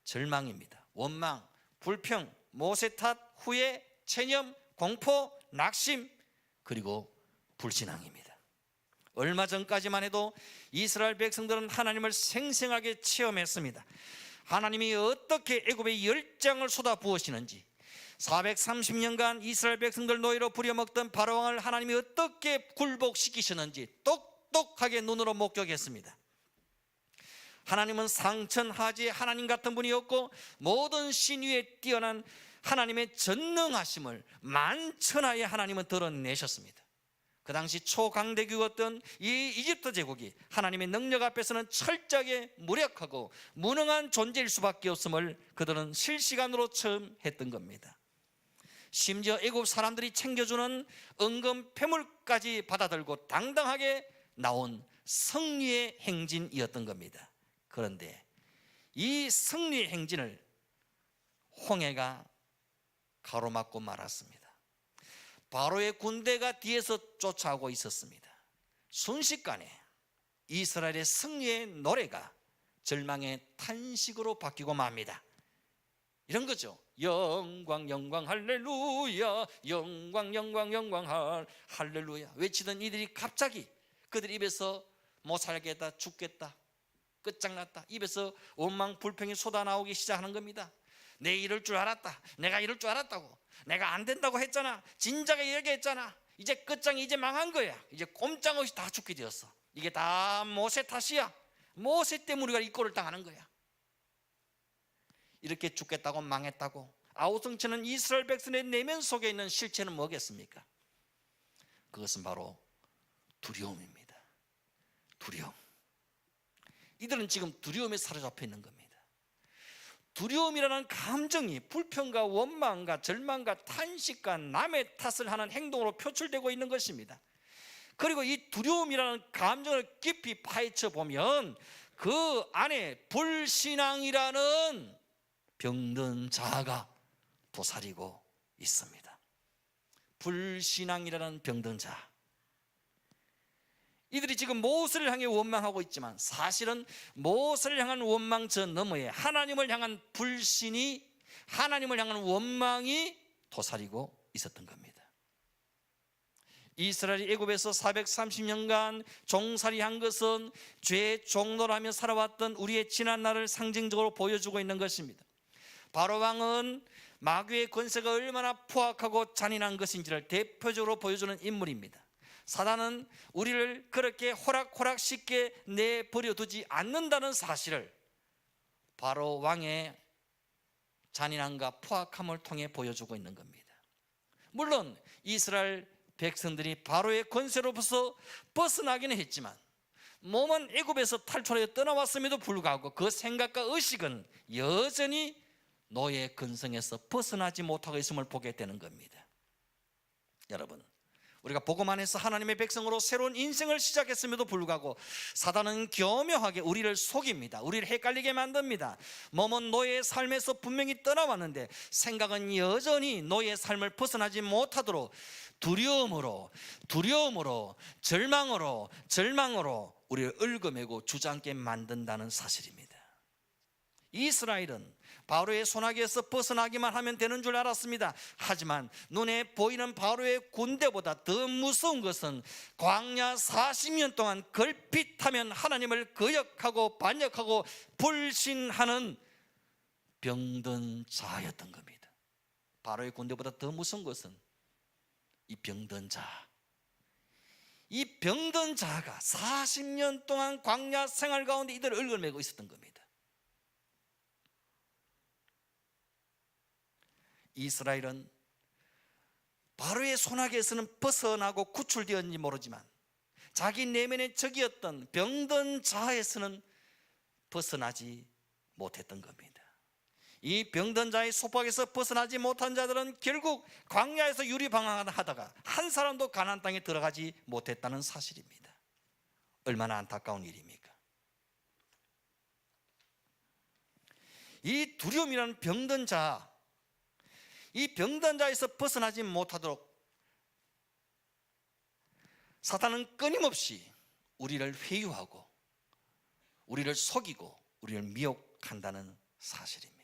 절망입니다. 원망, 불평, 모세 탓, 후회, 체념, 공포, 낙심, 그리고 불신앙입니다. 얼마 전까지만 해도 이스라엘 백성들은 하나님을 생생하게 체험했습니다. 하나님이 어떻게 애굽의 열장을 쏟아부으시는지, 430년간 이스라엘 백성들 노예로 부려먹던 바로왕을 하나님이 어떻게 굴복시키셨는지 똑똑하게 눈으로 목격했습니다. 하나님은 상천하지의 하나님 같은 분이었고 모든 신 위에 뛰어난 하나님의 전능하심을 만천하에 하나님은 드러내셨습니다. 그 당시 초강대국이었던 이 이집트 제국이 하나님의 능력 앞에서는 철저하게 무력하고 무능한 존재일 수밖에 없음을 그들은 실시간으로 처음 했던 겁니다. 심지어 애굽 사람들이 챙겨주는 은금 폐물까지 받아들고 당당하게 나온 승리의 행진이었던 겁니다. 그런데 이 승리의 행진을 홍해가 가로막고 말았습니다. 바로의 군대가 뒤에서 쫓아오고 있었습니다. 순식간에 이스라엘의 승리의 노래가 절망의 탄식으로 바뀌고 맙니다. 이런 거죠. 영광 영광 할렐루야, 영광 영광 영광 할렐루야 외치던 이들이 갑자기 그들 입에서 못 살겠다, 죽겠다, 끝장났다, 입에서 원망 불평이 쏟아나오기 시작하는 겁니다. 내 이럴 줄 알았다, 내가 이럴 줄 알았다고, 내가 안 된다고 했잖아, 진작에 얘기했잖아, 이제 끝장이 이제 망한 거야, 이제 꼼짝없이 다 죽게 되었어, 이게 다 모세 탓이야, 모세 때문에 우리가 이 꼴을 당하는 거야. 이렇게 죽겠다고 망했다고 아우성치는 이스라엘 백성의 내면 속에 있는 실체는 뭐겠습니까? 그것은 바로 두려움입니다. 두려움. 이들은 지금 두려움에 사로잡혀 있는 겁니다. 두려움이라는 감정이 불평과 원망과 절망과 탄식과 남의 탓을 하는 행동으로 표출되고 있는 것입니다. 그리고 이 두려움이라는 감정을 깊이 파헤쳐 보면 그 안에 불신앙이라는 병든 자아가 도사리고 있습니다. 불신앙이라는 병든 자아. 이들이 지금 모세를 향해 원망하고 있지만 사실은 모세를 향한 원망 저 너머에 하나님을 향한 불신이, 하나님을 향한 원망이 도사리고 있었던 겁니다. 이스라엘이 애굽에서 430년간 종살이한 것은 죄의 종노라며 살아왔던 우리의 지난 날을 상징적으로 보여주고 있는 것입니다. 바로 왕은 마귀의 권세가 얼마나 포악하고 잔인한 것인지를 대표적으로 보여주는 인물입니다. 사단은 우리를 그렇게 호락호락 쉽게 내버려 두지 않는다는 사실을 바로 왕의 잔인함과 포악함을 통해 보여주고 있는 겁니다. 물론 이스라엘 백성들이 바로의 권세로부터 벗어나기는 했지만 몸은 애굽에서 탈출하여 떠나왔음에도 불구하고 그 생각과 의식은 여전히 노예 근성에서 벗어나지 못하고 있음을 보게 되는 겁니다. 여러분, 우리가 복음 안에서 하나님의 백성으로 새로운 인생을 시작했음에도 불구하고 사단은 교묘하게 우리를 속입니다. 우리를 헷갈리게 만듭니다. 몸은 노예의 삶에서 분명히 떠나왔는데 생각은 여전히 노예의 삶을 벗어나지 못하도록 두려움으로 절망으로 우리를 얽어매고 주저앉게 만든다는 사실입니다. 이스라엘은 바로의 손아귀에서 벗어나기만 하면 되는 줄 알았습니다. 하지만 눈에 보이는 바로의 군대보다 더 무서운 것은 광야 40년 동안 걸핏하면 하나님을 거역하고 반역하고 불신하는 병든 자였던 겁니다. 바로의 군대보다 더 무서운 것은 이 병든 자, 이 병든 자가 40년 동안 광야 생활 가운데 이들을 얽어매고 있었던 겁니다. 이스라엘은 바로의 손아귀에서는 벗어나고 구출되었는지 모르지만 자기 내면의 적이었던 병든 자에서는 벗어나지 못했던 겁니다. 이 병든 자의 속박에서 벗어나지 못한 자들은 결국 광야에서 유리방황하다가 한 사람도 가나안 땅에 들어가지 못했다는 사실입니다. 얼마나 안타까운 일입니까? 이 두려움이라는 병든 자, 이 병든 자에서 벗어나지 못하도록 사탄은 끊임없이 우리를 회유하고 우리를 속이고 우리를 미혹한다는 사실입니다.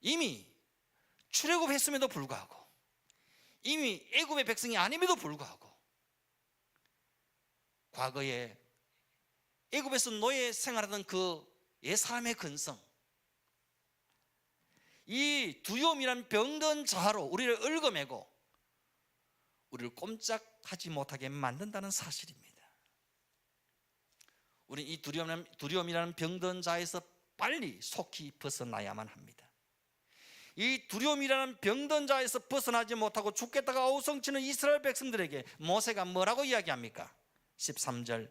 이미 출애굽했음에도 불구하고 이미 애굽의 백성이 아님에도 불구하고 과거에 애굽에서 노예 생활하던 그 옛사람의 근성, 이 두려움이란 병든 자로 우리를 얽어매고 우리를 꼼짝하지 못하게 만든다는 사실입니다. 우리는 이 두려움이라는 병든 자에서 빨리 속히 벗어나야만 합니다. 이 두려움이라는 병든 자에서 벗어나지 못하고 죽겠다가 아우성치는 이스라엘 백성들에게 모세가 뭐라고 이야기합니까? 13절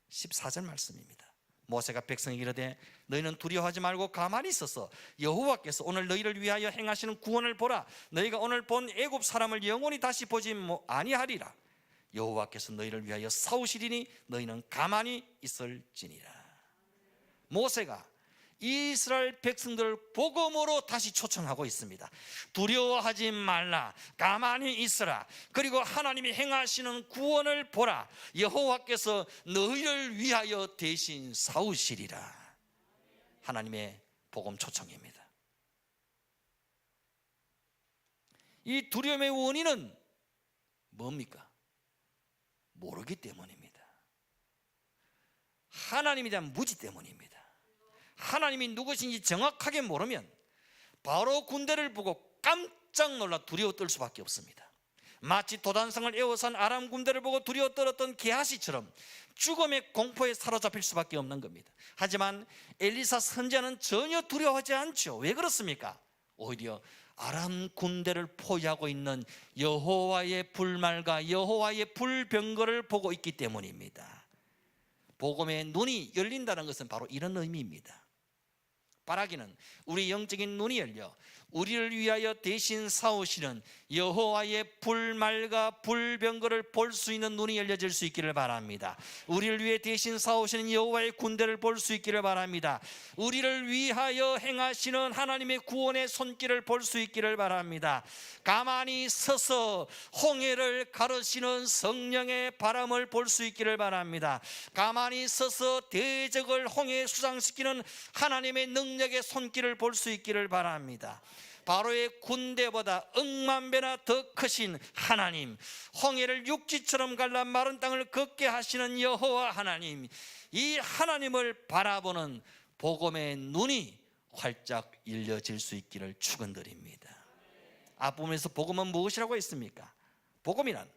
14절 말씀입니다. 모세가 백성에게 이르되 너희는 두려워하지 말고 가만히 있어서 여호와께서 오늘 너희를 위하여 행하시는 구원을 보라. 너희가 오늘 본 애굽 사람을 영원히 다시 보지 아니하리라. 여호와께서 너희를 위하여 싸우시리니 너희는 가만히 있을지니라. 모세가 이스라엘 백성들을 복음으로 다시 초청하고 있습니다. 두려워하지 말라, 가만히 있으라, 그리고 하나님이 행하시는 구원을 보라. 여호와께서 너희를 위하여 대신 싸우시리라. 하나님의 복음 초청입니다. 이 두려움의 원인은 뭡니까? 모르기 때문입니다. 하나님에 대한 무지 때문입니다. 하나님이 누구신지 정확하게 모르면 바로 군대를 보고 깜짝 놀라 두려워 떨 수밖에 없습니다. 마치 도단성을 에워싼 아람 군대를 보고 두려워 떨었던 게하시처럼 죽음의 공포에 사로잡힐 수밖에 없는 겁니다. 하지만 엘리사 선지자는 전혀 두려워하지 않죠. 왜 그렇습니까? 오히려 아람 군대를 포위하고 있는 여호와의 불말과 여호와의 불병거를 보고 있기 때문입니다. 복음의 눈이 열린다는 것은 바로 이런 의미입니다. 바라기는 우리 영적인 눈이 열려 우리를 위하여 대신 싸우시는 여호와의 불말과 불병거를 볼 수 있는 눈이 열려질 수 있기를 바랍니다. 우리를 위해 대신 싸우시는 여호와의 군대를 볼 수 있기를 바랍니다. 우리를 위하여 행하시는 하나님의 구원의 손길을 볼 수 있기를 바랍니다. 가만히 서서 홍해를 가르시는 성령의 바람을 볼 수 있기를 바랍니다. 가만히 서서 대적을 홍해에 수장시키는 하나님의 능력의 손길을 볼 수 있기를 바랍니다. 바로의 군대보다 억만 배나 더 크신 하나님, 홍해를 육지처럼 갈라 마른 땅을 걷게 하시는 여호와 하나님, 이 하나님을 바라보는 복음의 눈이 활짝 열려질 수 있기를 축원드립니다. 앞부분에서 복음은 무엇이라고 했습니까? 복음이란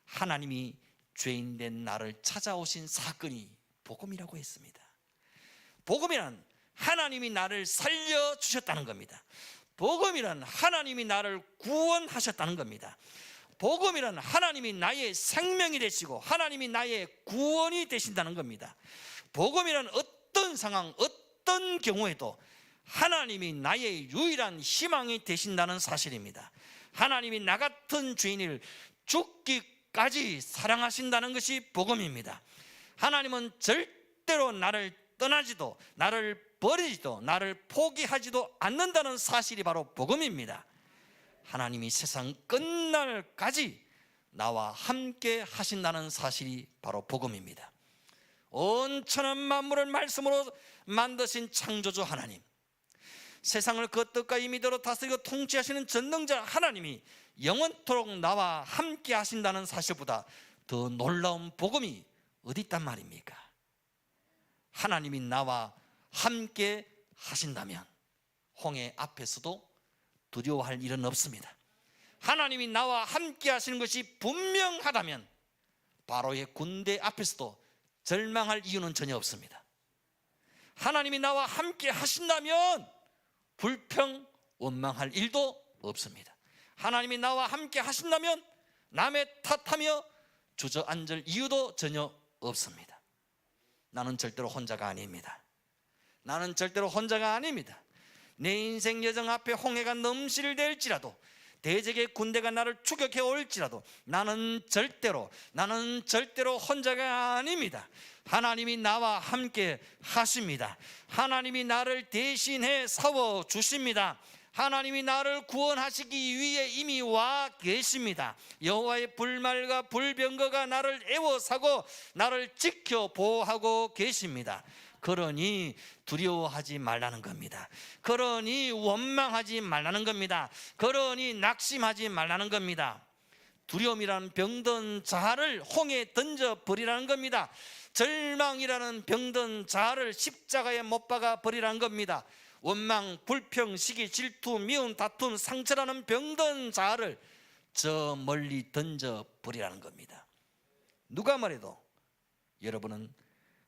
하나님이 죄인된 나를 찾아오신 사건이 복음이라고 했습니다. 복음이란 하나님이 나를 살려주셨다는 겁니다. 복음이란 하나님이 나를 구원하셨다는 겁니다. 복음이란 하나님이 나의 생명이 되시고 하나님이 나의 구원이 되신다는 겁니다. 복음이란 어떤 상황, 어떤 경우에도 하나님이 나의 유일한 희망이 되신다는 사실입니다. 하나님이 나 같은 죄인을 죽기까지 사랑하신다는 것이 복음입니다. 하나님은 절대로 나를 떠나지도 나를 버리지도 나를 포기하지도 않는다는 사실이 바로 복음입니다. 하나님이 세상 끝날까지 나와 함께 하신다는 사실이 바로 복음입니다. 온 천한 만물을 말씀으로 만드신 창조주 하나님, 세상을 그 뜻과 임의대로 다스리고 통치하시는 전능자 하나님이 영원토록 나와 함께 하신다는 사실보다 더 놀라운 복음이 어디 있단 말입니까? 하나님이 나와 함께 하신다면 홍해 앞에서도 두려워할 일은 없습니다. 하나님이 나와 함께 하시는 것이 분명하다면 바로의 군대 앞에서도 절망할 이유는 전혀 없습니다. 하나님이 나와 함께 하신다면 불평, 원망할 일도 없습니다. 하나님이 나와 함께 하신다면 남의 탓하며 주저앉을 이유도 전혀 없습니다. 나는 절대로 혼자가 아닙니다. 나는 절대로 혼자가 아닙니다. 내 인생 여정 앞에 홍해가 넘실댈지라도 대적의 군대가 나를 추격해 올지라도 나는 절대로 혼자가 아닙니다. 하나님이 나와 함께 하십니다. 하나님이 나를 대신해 싸워 주십니다. 하나님이 나를 구원하시기 위해 이미 와 계십니다. 여호와의 불말과 불병거가 나를 애워싸고 나를 지켜 보호하고 계십니다. 그러니 두려워하지 말라는 겁니다. 그러니 원망하지 말라는 겁니다. 그러니 낙심하지 말라는 겁니다. 두려움이라는 병든 자아를 홍해에 던져버리라는 겁니다. 절망이라는 병든 자아를 십자가에 못 박아 버리라는 겁니다. 원망, 불평, 시기, 질투, 미움, 다툼, 상처라는 병든 자아를 저 멀리 던져버리라는 겁니다. 누가 말해도 여러분은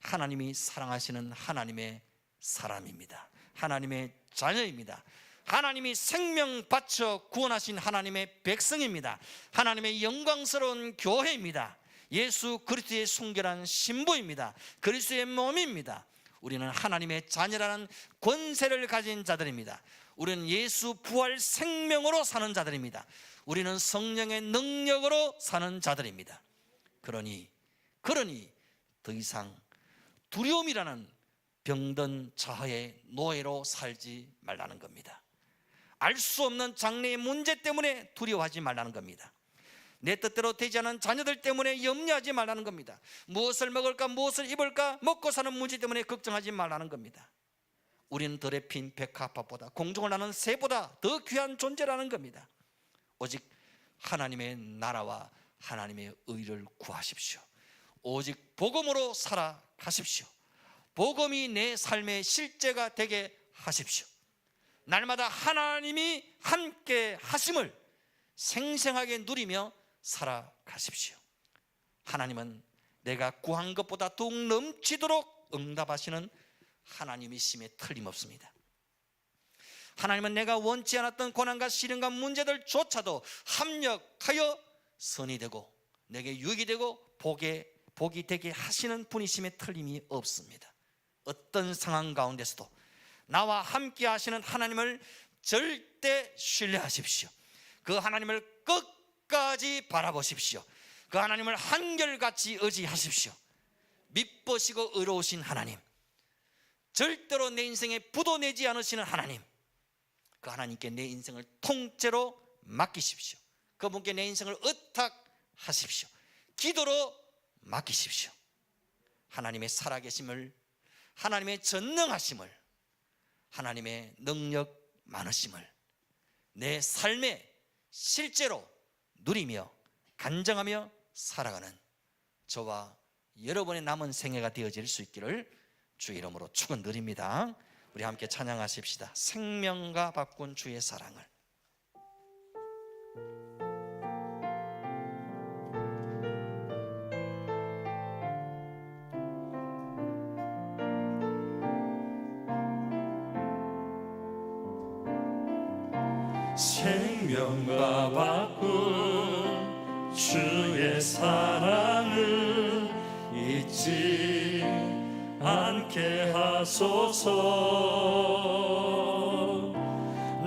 하나님이 사랑하시는 하나님의 사람입니다. 하나님의 자녀입니다. 하나님이 생명 바쳐 구원하신 하나님의 백성입니다. 하나님의 영광스러운 교회입니다. 예수 그리스도의 순결한 신부입니다. 그리스도의 몸입니다. 우리는 하나님의 자녀라는 권세를 가진 자들입니다. 우리는 예수 부활 생명으로 사는 자들입니다. 우리는 성령의 능력으로 사는 자들입니다. 그러니 더 이상 두려움이라는 병든 자아의 노예로 살지 말라는 겁니다. 알 수 없는 장래의 문제 때문에 두려워하지 말라는 겁니다. 내 뜻대로 되지 않은 자녀들 때문에 염려하지 말라는 겁니다. 무엇을 먹을까, 무엇을 입을까, 먹고 사는 문제 때문에 걱정하지 말라는 겁니다. 우리는 들에 핀 백합화보다 공중을 나는 새보다 더 귀한 존재라는 겁니다. 오직 하나님의 나라와 하나님의 의를 구하십시오. 오직 복음으로 살아가십시오. 복음이 내 삶의 실제가 되게 하십시오. 날마다 하나님이 함께 하심을 생생하게 누리며 살아가십시오. 하나님은 내가 구한 것보다 더욱 넘치도록 응답하시는 하나님이심에 틀림없습니다. 하나님은 내가 원치 않았던 고난과 시련과 문제들조차도 합력하여 선이 되고 내게 유익이 되고 복의 복이 되게 하시는 분이심에 틀림이 없습니다. 어떤 상황 가운데서도 나와 함께 하시는 하나님을 절대 신뢰하십시오. 그 하나님을 끝까지 바라보십시오. 그 하나님을 한결같이 의지하십시오. 믿보시고 의로우신 하나님, 절대로 내 인생에 부도내지 않으시는 하나님, 그 하나님께 내 인생을 통째로 맡기십시오. 그분께 내 인생을 의탁하십시오. 기도로 맡기십시오. 하나님의 살아계심을, 하나님의 전능하심을, 하나님의 능력 많으심을 내 삶에 실제로 누리며 간증하며 살아가는 저와 여러분의 남은 생애가 되어질 수 있기를 주 이름으로 축원드립니다. 우리 함께 찬양하십시다. 생명과 바꾼 주의 사랑을. 생명과 바꾼 주의 사랑을 잊지 않게 하소서.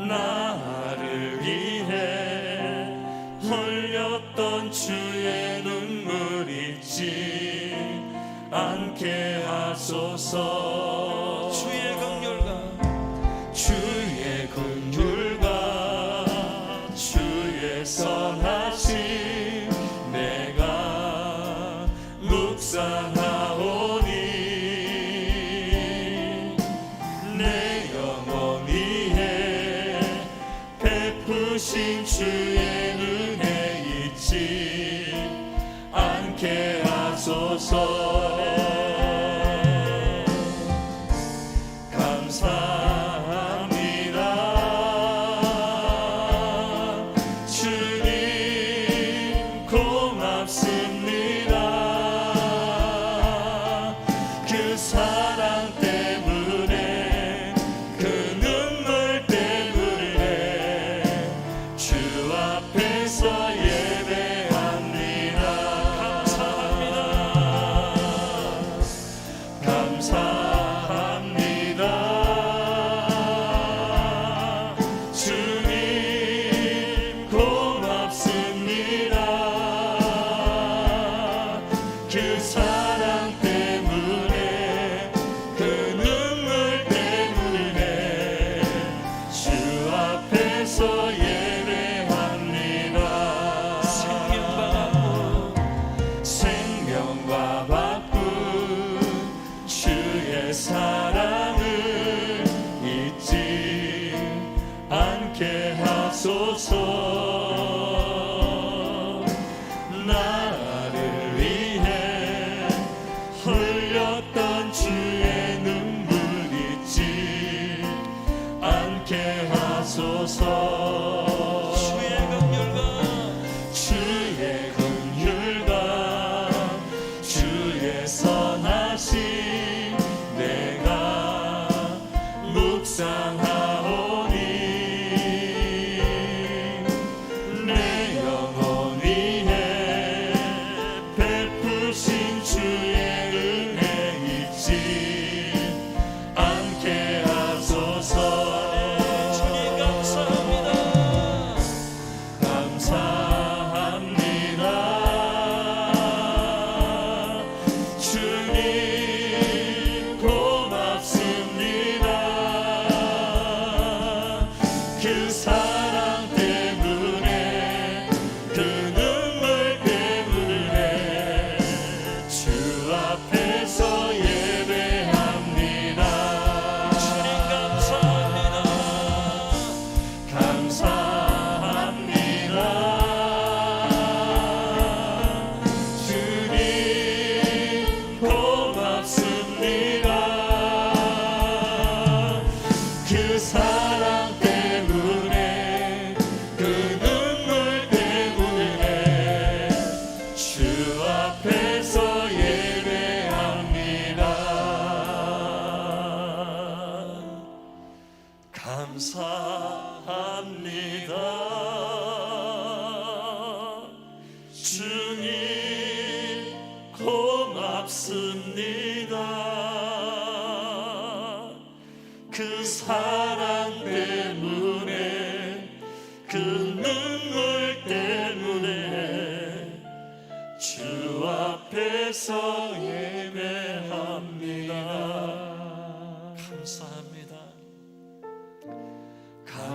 나를 위해 흘렸던 주의 눈물 잊지 않게 하소서. 주의 긍휼과 주의 선하심 내가 묵상하오니 내 영혼 위에 베푸신 주의 은혜 잊지 않게 하소서. 나를 위해 흘렸던 주의 눈물 잊지 않게 하소서. 주의 긍휼과 주의 선하심 내가 묵상하오니 내 영혼 위에 베푸신 주의 은혜 잊지 않게 하소서. 감사합니다. 주님 고맙습니다.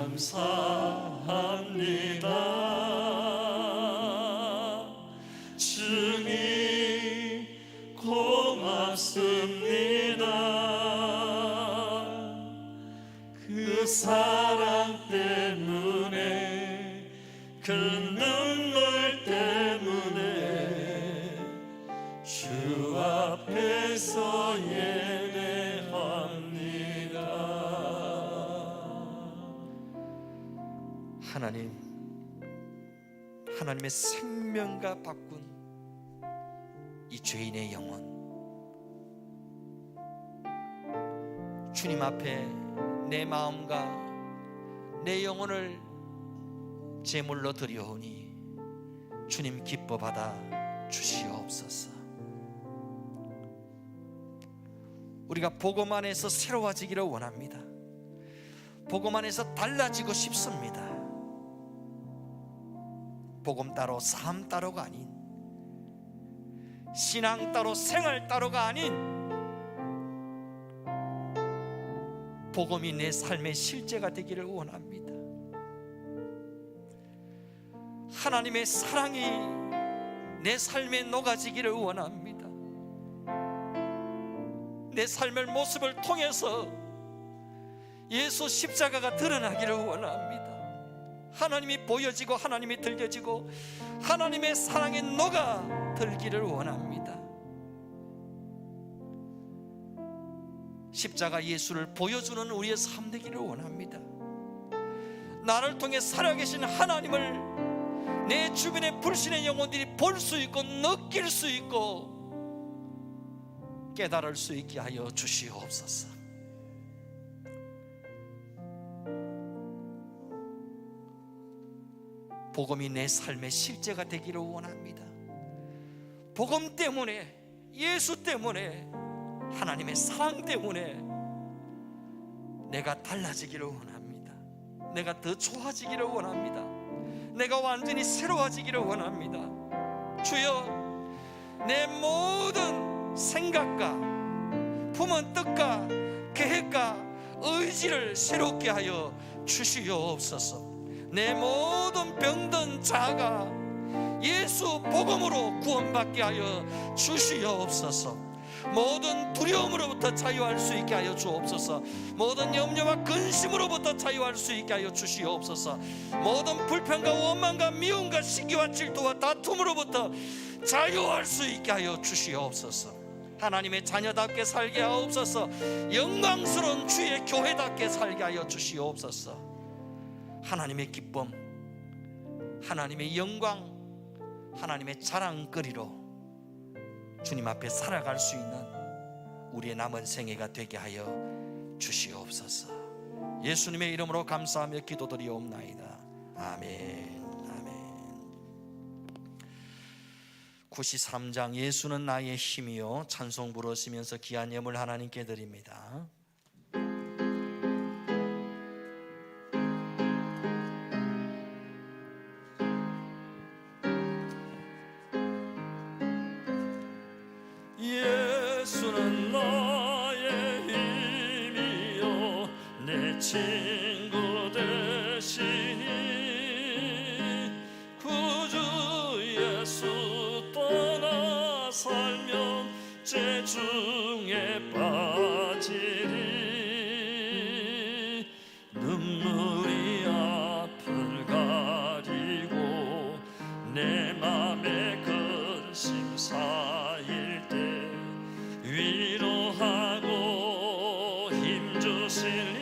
감사합니다. 주님 고맙습니다. 그 사랑 때문에, 그 눈물 때문에 주 앞에서 예배합니다. 하나님의 생명과 바꾼 이 죄인의 영혼, 주님 앞에 내 마음과 내 영혼을 제물로 드려오니 주님 기뻐 받아 주시옵소서. 우리가 복음 안에서 새로워지기를 원합니다. 복음 안에서 달라지고 싶습니다. 복음 따로 삶 따로가 아닌, 신앙 따로 생활 따로가 아닌, 복음이 내 삶의 실제가 되기를 원합니다. 하나님의 사랑이 내 삶에 녹아지기를 원합니다. 내 삶의 모습을 통해서 예수 십자가가 드러나기를 원합니다. 하나님이 보여지고 하나님이 들려지고 하나님의 사랑에 녹아 들기를 원합니다. 십자가 예수를 보여주는 우리의 삶 되기를 원합니다. 나를 통해 살아계신 하나님을 내 주변의 불신의 영혼들이 볼 수 있고 느낄 수 있고 깨달을 수 있게 하여 주시옵소서. 복음이 내 삶의 실제가 되기를 원합니다. 복음 때문에, 예수 때문에, 하나님의 사랑 때문에 내가 달라지기를 원합니다. 내가 더 좋아지기를 원합니다. 내가 완전히 새로워지기를 원합니다. 주여, 내 모든 생각과 품은 뜻과 계획과 의지를 새롭게 하여 주시옵소서. 내 모든 병든 자가 예수 복음으로 구원받게 하여 주시옵소서. 모든 두려움으로부터 자유할 수 있게 하여 주옵소서. 모든 염려와 근심으로부터 자유할 수 있게 하여 주시옵소서. 모든 불평과 원망과 미움과 시기와 질투와 다툼으로부터 자유할 수 있게 하여 주시옵소서. 하나님의 자녀답게 살게 하옵소서. 영광스러운 주의 교회답게 살게 하여 주시옵소서. 하나님의 기쁨, 하나님의 영광, 하나님의 자랑거리로 주님 앞에 살아갈 수 있는 우리의 남은 생애가 되게 하여 주시옵소서. 예수님의 이름으로 감사하며 기도드리옵나이다. 아멘. 아멘. 93장 예수는 나의 힘이요, 찬송 부르시면서 귀한 예물 하나님께 드립니다. 예수는 나의 힘이요, 내 친구 되시니 구주 예수 떠나 살면 죄중에 빠지리. 눈물이 앞을 가리고 내 맘에 근심 쌓일 때 위로하고 힘주시니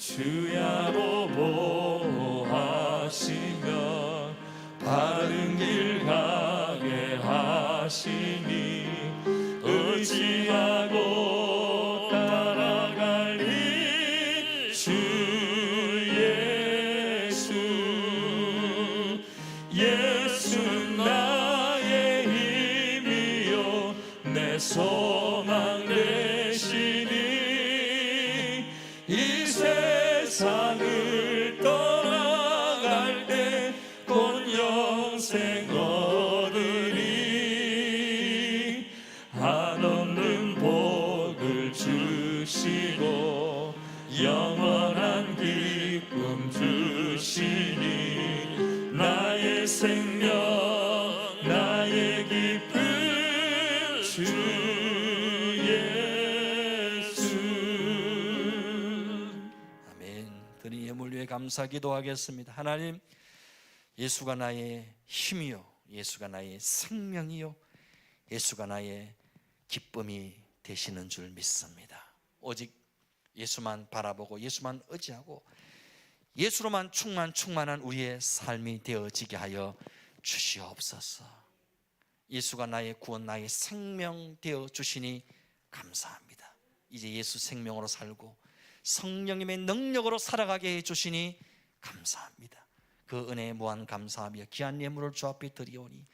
주야로 보호하시며 바른 길 가게 하시니 의지하고 따라갈니 주 예수. 예수는 나의 힘이요 내 소망 되시니 이 세상을 떠나갈 때 곧 영생 얻으리. 한없는 복을 주시고 영원한 기쁨 주시니 나의 생명 나의 기쁨 주 예수. 아멘. 드린 예물 위해 감사 기도하겠습니다. 하나님, 예수가 나의 힘이요, 예수가 나의 생명이요, 예수가 나의 기쁨이 되시는 줄 믿습니다. 오직 예수만 바라보고 예수만 의지하고 예수로만 충만한 우리의 삶이 되어지게 하여 주시옵소서. 예수가 나의 구원, 나의 생명 되어 주시니 감사합니다. 이제 예수 생명으로 살고 성령님의 능력으로 살아가게 해 주시니 감사합니다. 그 은혜에 무한 감사하며 귀한 예물을 주 앞에 드리오니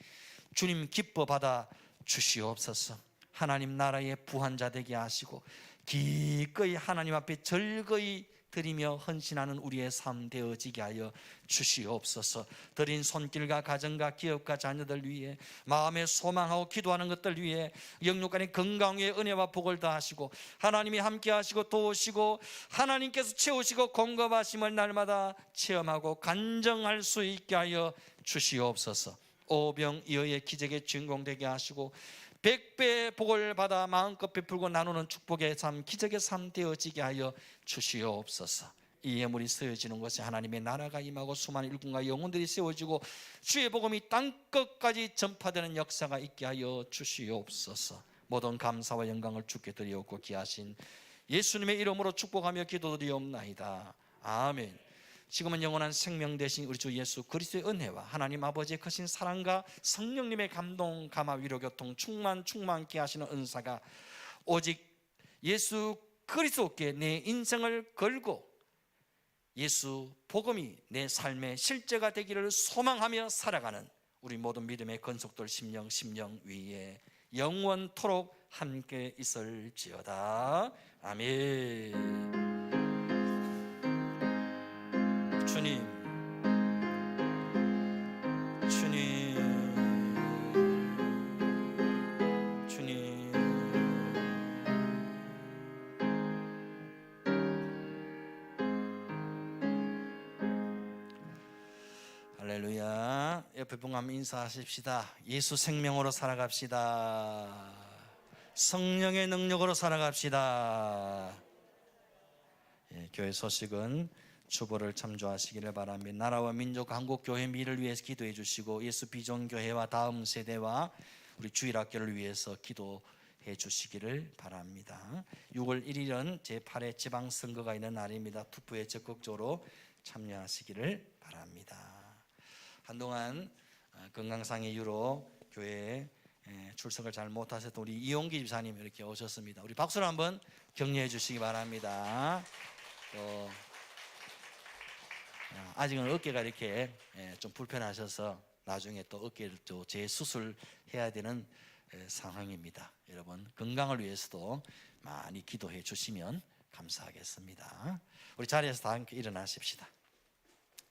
주님 기뻐 받아 주시옵소서. 하나님 나라의 부한자 되게 하시고 기꺼이 하나님 앞에 즐거이 드리며 헌신하는 우리의 삶 되어지게 하여 주시옵소서. 드린 손길과 가정과 기업과 자녀들 위해 마음에 소망하고 기도하는 것들 위해 영육간의 건강 위에 은혜와 복을 더하시고 하나님이 함께 하시고 도우시고 하나님께서 채우시고 공급하심을 날마다 체험하고 간증할 수 있게 하여 주시옵소서. 오병이어의 기적의 주인공 되게 하시고 100배의 복을 받아 마음껏 베풀고 나누는 축복의 삶, 기적의 삶 되어지게 하여 주시옵소서. 이 예물이 쓰여지는 것이 하나님의 나라가 임하고 수많은 일꾼과 영혼들이 세워지고 주의 복음이 땅끝까지 전파되는 역사가 있게 하여 주시옵소서. 모든 감사와 영광을 주께 드리옵고 귀하신 예수님의 이름으로 축복하며 기도드리옵나이다. 아멘. 지금은 영원한 생명 되신 우리 주 예수 그리스도의 은혜와 하나님 아버지의 크신 사랑과 성령님의 감동, 감화, 위로, 교통, 충만케 하시는 은사가 오직 예수 그리스도께 내 인생을 걸고 예수 복음이 내 삶의 실제가 되기를 소망하며 살아가는 우리 모든 믿음의 건속들 심령 위에 영원토록 함께 있을지어다. 아멘. 주님, 할렐루야. 옆에 분 한번 인사하십시다. 예수 생명으로 살아갑시다. 성령의 능력으로 살아갑시다. 교회 소식은 주보를 참조하시기를 바랍니다. 나라와 민족, 한국 교회 미래를 위해서 기도해 주시고 예수 비전교회와 다음 세대와 우리 주일학교를 위해서 기도해 주시기를 바랍니다. 6월 1일은 제8회 지방선거가 있는 날입니다. 투표에 적극적으로 참여하시기를 바랍니다. 한동안 건강상의 이유로 교회에 출석을 잘 못하셨던 우리 이용기 집사님 이렇게 오셨습니다. 우리 박수로 한번 격려해 주시기 바랍니다. 또 아직은 어깨가 이렇게 좀 불편하셔서 나중에 또 어깨를 또 재수술해야 되는 상황입니다. 여러분 건강을 위해서도 많이 기도해 주시면 감사하겠습니다. 우리 자리에서 다 함께 일어나십시다.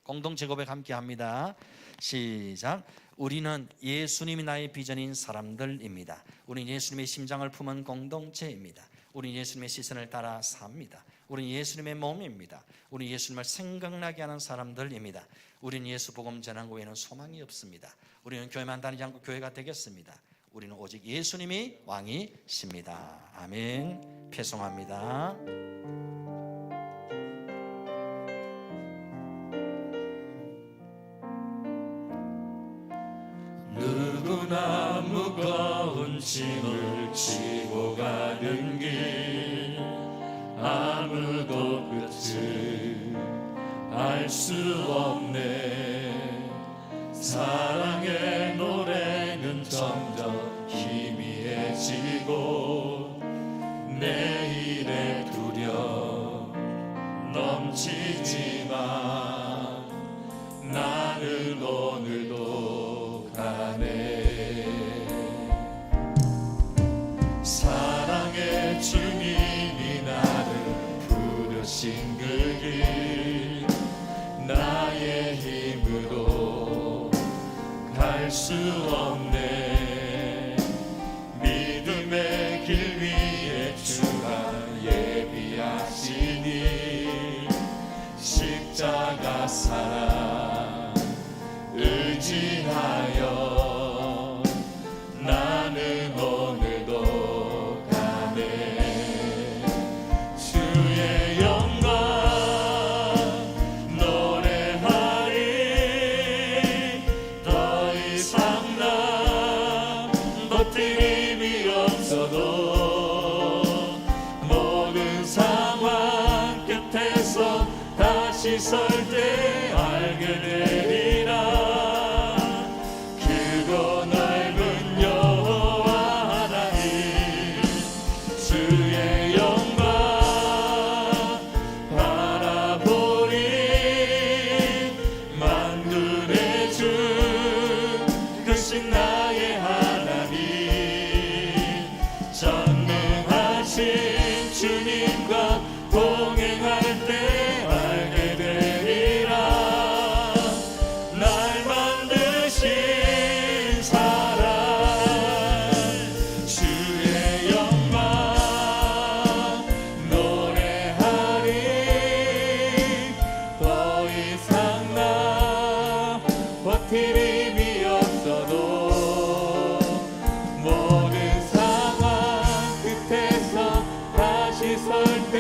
공동체 고백 함께 합니다. 시작. 우리는 예수님이 나의 비전인 사람들입니다. 우리는 예수님의 심장을 품은 공동체입니다. 우리는 예수님의 시선을 따라 삽니다. 우리는 예수님의 몸입니다. 우리는 예수님을 생각나게 하는 사람들입니다. 우리는 예수 복음 전한 외에는 소망이 없습니다. 우리는 교회만 다니지 않고 교회가 되겠습니다. 우리는 오직 예수님이 왕이십니다. 아멘. 패송합니다. 누구나 무거운 짐을 지고 가는 길 아무도 끝을 알 수 없네. 사랑의 노래는 점점 희미해지고 내일에 두려 넘치지만 나는 오늘도 가네. 사랑의 주님이 나를 부르신 그 길 나의 힘으로 갈 수 없네. 믿음의 길 위에 주가 예비하시니 십자가 사랑 의지하여 나는 오늘도 가네. 주의 영광 노래하리. 더 이상 나 버팀이 없어도 모든 상황 끝에서 다시 설 때 알게 되리라. 크고 넓은 여호와 하나님 주의 영광 바라보리. 만군의 주 크신 나의 하나님 전능하신 주님과 동행할 때 알게 되리라. 날 만드신 사랑 주의 영광 노래하리. 더 이상 나 버틸 힘이 없어도 모든 상황 끝에서 다시 설 때